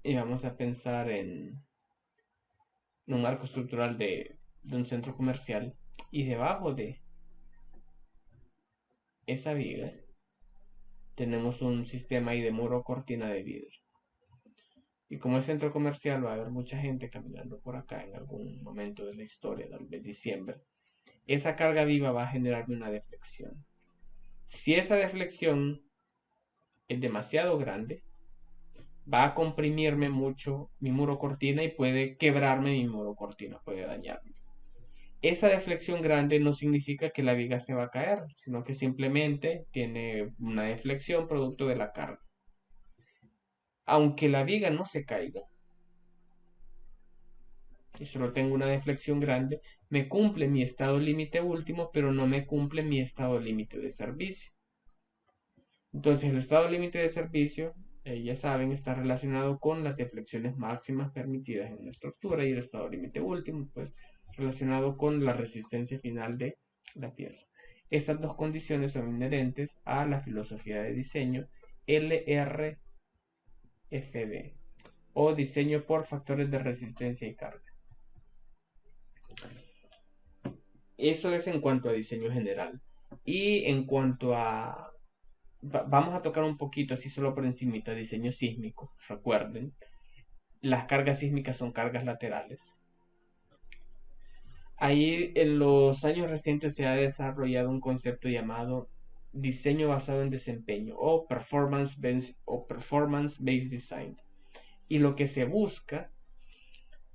y vamos a pensar en un marco estructural de un centro comercial, y debajo de esa viga tenemos un sistema ahí de muro cortina de vidrio. Y como es centro comercial, va a haber mucha gente caminando por acá en algún momento de la historia, tal vez diciembre. Esa carga viva va a generarme una deflexión. Si esa deflexión es demasiado grande, va a comprimirme mucho mi muro cortina y puede quebrarme mi muro cortina, puede dañarme. Esa deflexión grande no significa que la viga se va a caer, sino que simplemente tiene una deflexión producto de la carga. Aunque la viga no se caiga, y solo tengo una deflexión grande, me cumple mi estado límite último, pero no me cumple mi estado límite de servicio. Entonces el estado límite de servicio, ya saben, está relacionado con las deflexiones máximas permitidas en una estructura, y el estado límite último, pues relacionado con la resistencia final de la pieza. Estas dos condiciones son inherentes a la filosofía de diseño LRFD, o diseño por factores de resistencia y carga. Eso es en cuanto a diseño general. Y en cuanto a... Vamos a tocar un poquito, así solo por encimita, diseño sísmico. Recuerden, las cargas sísmicas son cargas laterales. Ahí en los años recientes se ha desarrollado un concepto llamado diseño basado en desempeño, o performance-based design. Y lo que se busca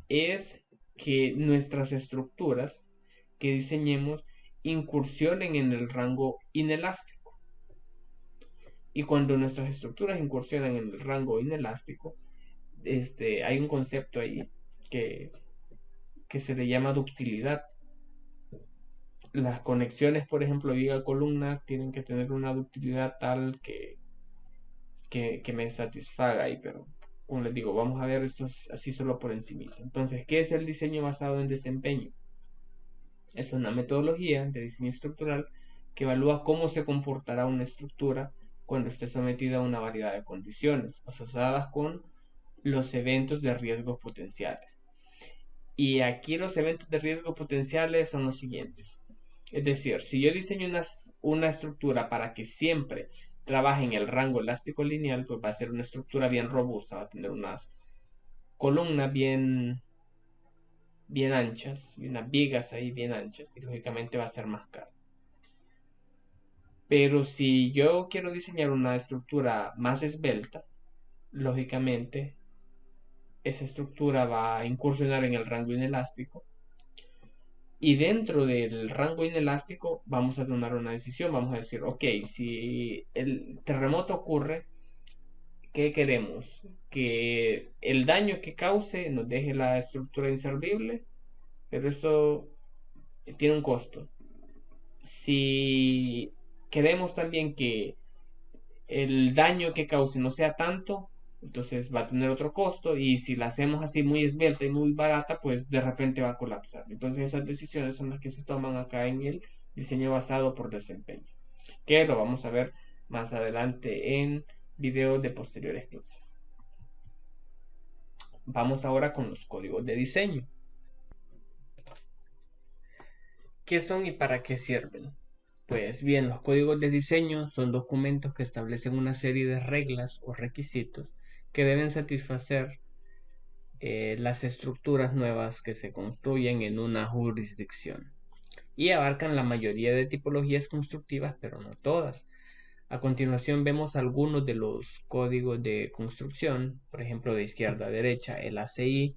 es que nuestras estructuras que diseñemos incursionen en el rango inelástico. Y cuando nuestras estructuras incursionan en el rango inelástico, hay un concepto ahí que, que se le llama ductilidad. Las conexiones, por ejemplo, viga-columna, tienen que tener una ductilidad tal que me satisfaga ahí, pero como les digo, vamos a ver esto así solo por encima. Entonces, ¿qué es el diseño basado en desempeño? Es una metodología de diseño estructural que evalúa cómo se comportará una estructura cuando esté sometida a una variedad de condiciones asociadas con los eventos de riesgo potenciales. Y aquí los eventos de riesgo potenciales son los siguientes. Es decir, si yo diseño una estructura para que siempre trabaje en el rango elástico lineal, pues va a ser una estructura bien robusta, va a tener unas columnas bien anchas y unas vigas ahí bien anchas, y lógicamente va a ser más caro. Pero si yo quiero diseñar una estructura más esbelta, lógicamente esa estructura va a incursionar en el rango inelástico, y dentro del rango inelástico vamos a tomar una decisión. Vamos a decir, ok, si el terremoto ocurre, ¿qué queremos? Que el daño que cause nos deje la estructura inservible, pero esto tiene un costo. Si queremos también que el daño que cause no sea tanto, entonces va a tener otro costo, y si la hacemos así muy esbelta y muy barata, pues de repente va a colapsar. Entonces esas decisiones son las que se toman acá en el diseño basado por desempeño, que lo vamos a ver más adelante en videos de posteriores clases. Vamos ahora con los códigos de diseño. ¿Qué son y para qué sirven? Pues bien, los códigos de diseño son documentos que establecen una serie de reglas o requisitos que deben satisfacer las estructuras nuevas que se construyen en una jurisdicción, y abarcan la mayoría de tipologías constructivas, pero no todas. A continuación vemos algunos de los códigos de construcción, por ejemplo, de izquierda a derecha, el ACI,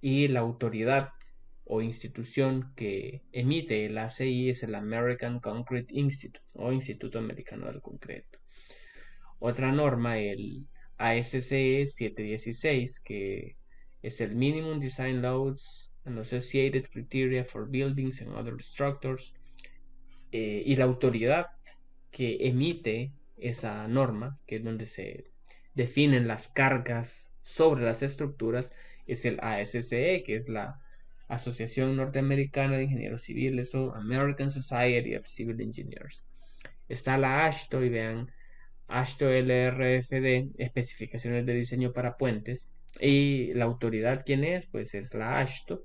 y la autoridad o institución que emite el ACI es el American Concrete Institute, o Instituto Americano del Concreto. Otra norma, el ASCE 716, que es el Minimum Design Loads and Associated Criteria for Buildings and Other Structures, y la autoridad que emite esa norma, que es donde se definen las cargas sobre las estructuras, es el ASCE, que es la Asociación Norteamericana de Ingenieros Civiles, o American Society of Civil Engineers. Está la AASHTO, y vean, AASHTO LRFD, especificaciones de diseño para puentes. Y la autoridad, ¿quién es? Pues es la AASHTO.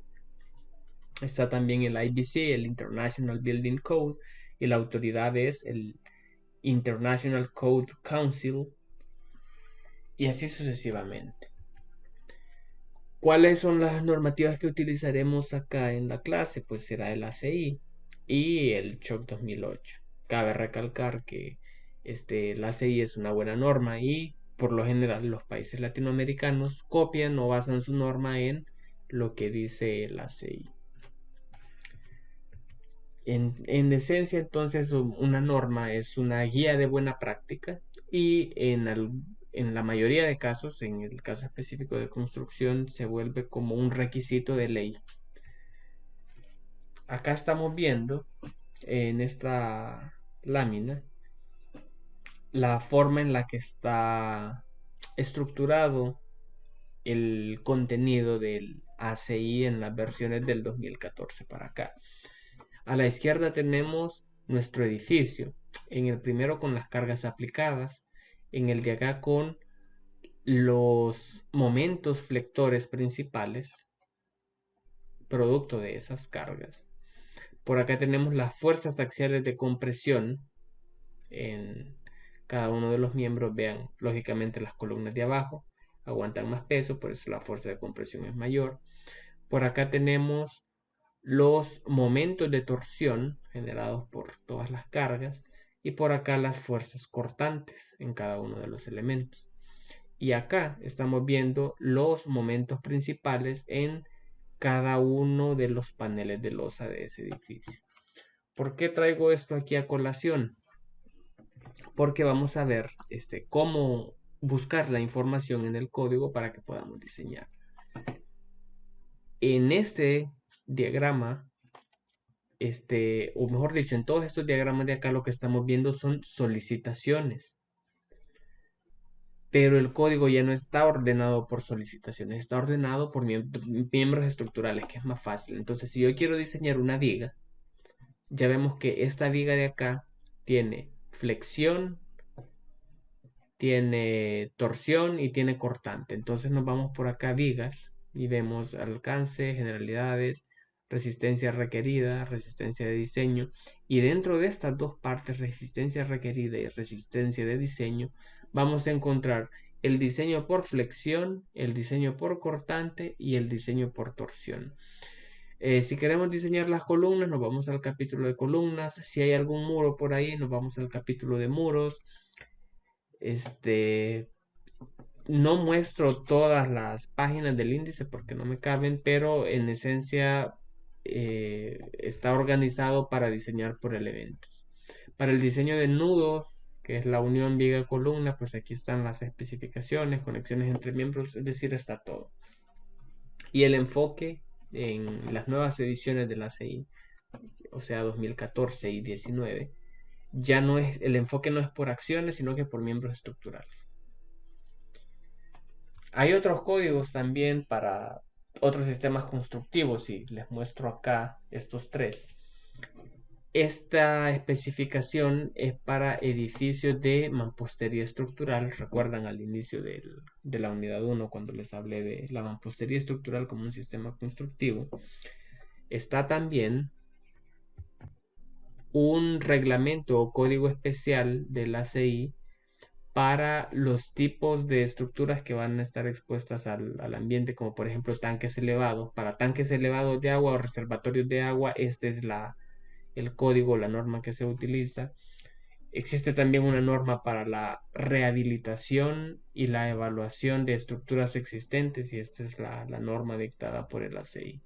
Está también el IBC, el International Building Code, y la autoridad es el International Code Council, y así sucesivamente. ¿Cuáles son las normativas que utilizaremos acá en la clase? Pues será el ACI y el CHOC 2008. Cabe recalcar que el ACI es una buena norma, y por lo general los países latinoamericanos copian o basan su norma en lo que dice el ACI. En esencia, entonces, una norma es una guía de buena práctica, y en la mayoría de casos, en el caso específico de construcción, se vuelve como un requisito de ley. Acá estamos viendo en esta lámina la forma en la que está estructurado el contenido del ACI en las versiones del 2014 para acá. A la izquierda tenemos nuestro edificio, en el primero con las cargas aplicadas, en el de acá con los momentos flectores principales, producto de esas cargas. Por acá tenemos las fuerzas axiales de compresión en cada uno de los miembros. Vean, lógicamente las columnas de abajo aguantan más peso, por eso la fuerza de compresión es mayor. Por acá tenemos los momentos de torsión generados por todas las cargas y por acá las fuerzas cortantes en cada uno de los elementos. Y acá estamos viendo los momentos principales en cada uno de los paneles de losa de ese edificio. ¿Por qué traigo esto aquí a colación? Porque vamos a ver cómo buscar la información en el código para que podamos diseñar. En este diagrama, o mejor dicho, en todos estos diagramas de acá lo que estamos viendo son solicitaciones. Pero el código ya no está ordenado por solicitaciones, está ordenado por miembros estructurales, que es más fácil. Entonces, si yo quiero diseñar una viga, ya vemos que esta viga de acá tiene flexión, tiene torsión y tiene cortante. Entonces nos vamos por acá vigas y vemos alcance, generalidades, resistencia requerida, resistencia de diseño. Y dentro de estas dos partes, resistencia requerida y resistencia de diseño, vamos a encontrar el diseño por flexión, el diseño por cortante y el diseño por torsión. Si queremos diseñar las columnas, nos vamos al capítulo de columnas. Si hay algún muro por ahí, nos vamos al capítulo de muros. No muestro todas las páginas del índice porque no me caben, pero en esencia está organizado para diseñar por elementos. Para el diseño de nudos, que es la unión viga-columna, pues aquí están las especificaciones, conexiones entre miembros, es decir, está todo. Y el enfoque en las nuevas ediciones de la ACI, o sea, 2014 y 19, ya no es, el enfoque no es por acciones, sino que por miembros estructurales. Hay otros códigos también para otros sistemas constructivos y les muestro acá estos tres. Esta especificación es para edificios de mampostería estructural. Recuerdan al inicio de la unidad 1 cuando les hablé de la mampostería estructural como un sistema constructivo. Está también un reglamento o código especial del ACI para los tipos de estructuras que van a estar expuestas al ambiente, como por ejemplo tanques elevados. Para tanques elevados de agua o reservatorios de agua, este es el código, la norma que se utiliza. Existe también una norma para la rehabilitación y la evaluación de estructuras existentes y esta es la norma dictada por el ACI.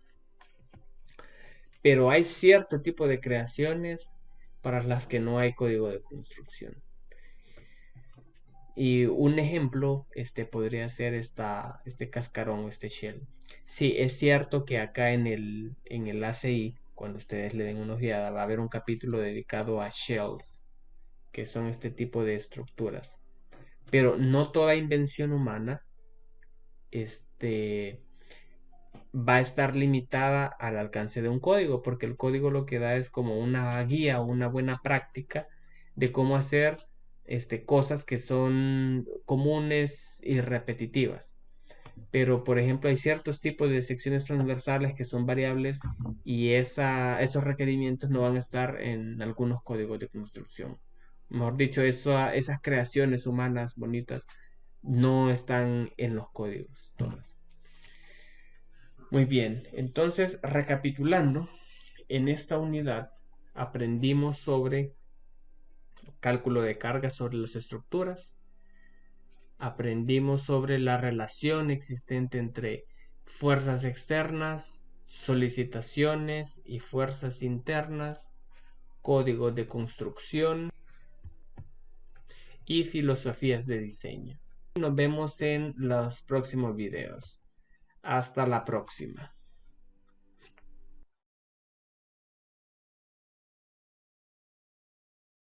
Pero hay cierto tipo de creaciones para las que no hay código de construcción. Y un ejemplo podría ser este cascarón o este shell. Sí, es cierto que acá en el ACI, cuando ustedes le den una ojeada, va a haber un capítulo dedicado a shells, que son este tipo de estructuras. Pero no toda invención humana va a estar limitada al alcance de un código, porque el código lo que da es como una guía o una buena práctica de cómo hacer cosas que son comunes y repetitivas. Pero, por ejemplo, hay ciertos tipos de secciones transversales que son variables y esos requerimientos no van a estar en algunos códigos de construcción. Mejor dicho, esas creaciones humanas bonitas no están en los códigos todas. Muy bien, entonces recapitulando, en esta unidad aprendimos sobre cálculo de cargas sobre las estructuras, aprendimos sobre la relación existente entre fuerzas externas, solicitaciones y fuerzas internas, códigos de construcción y filosofías de diseño. Nos vemos en los próximos videos. Hasta la próxima.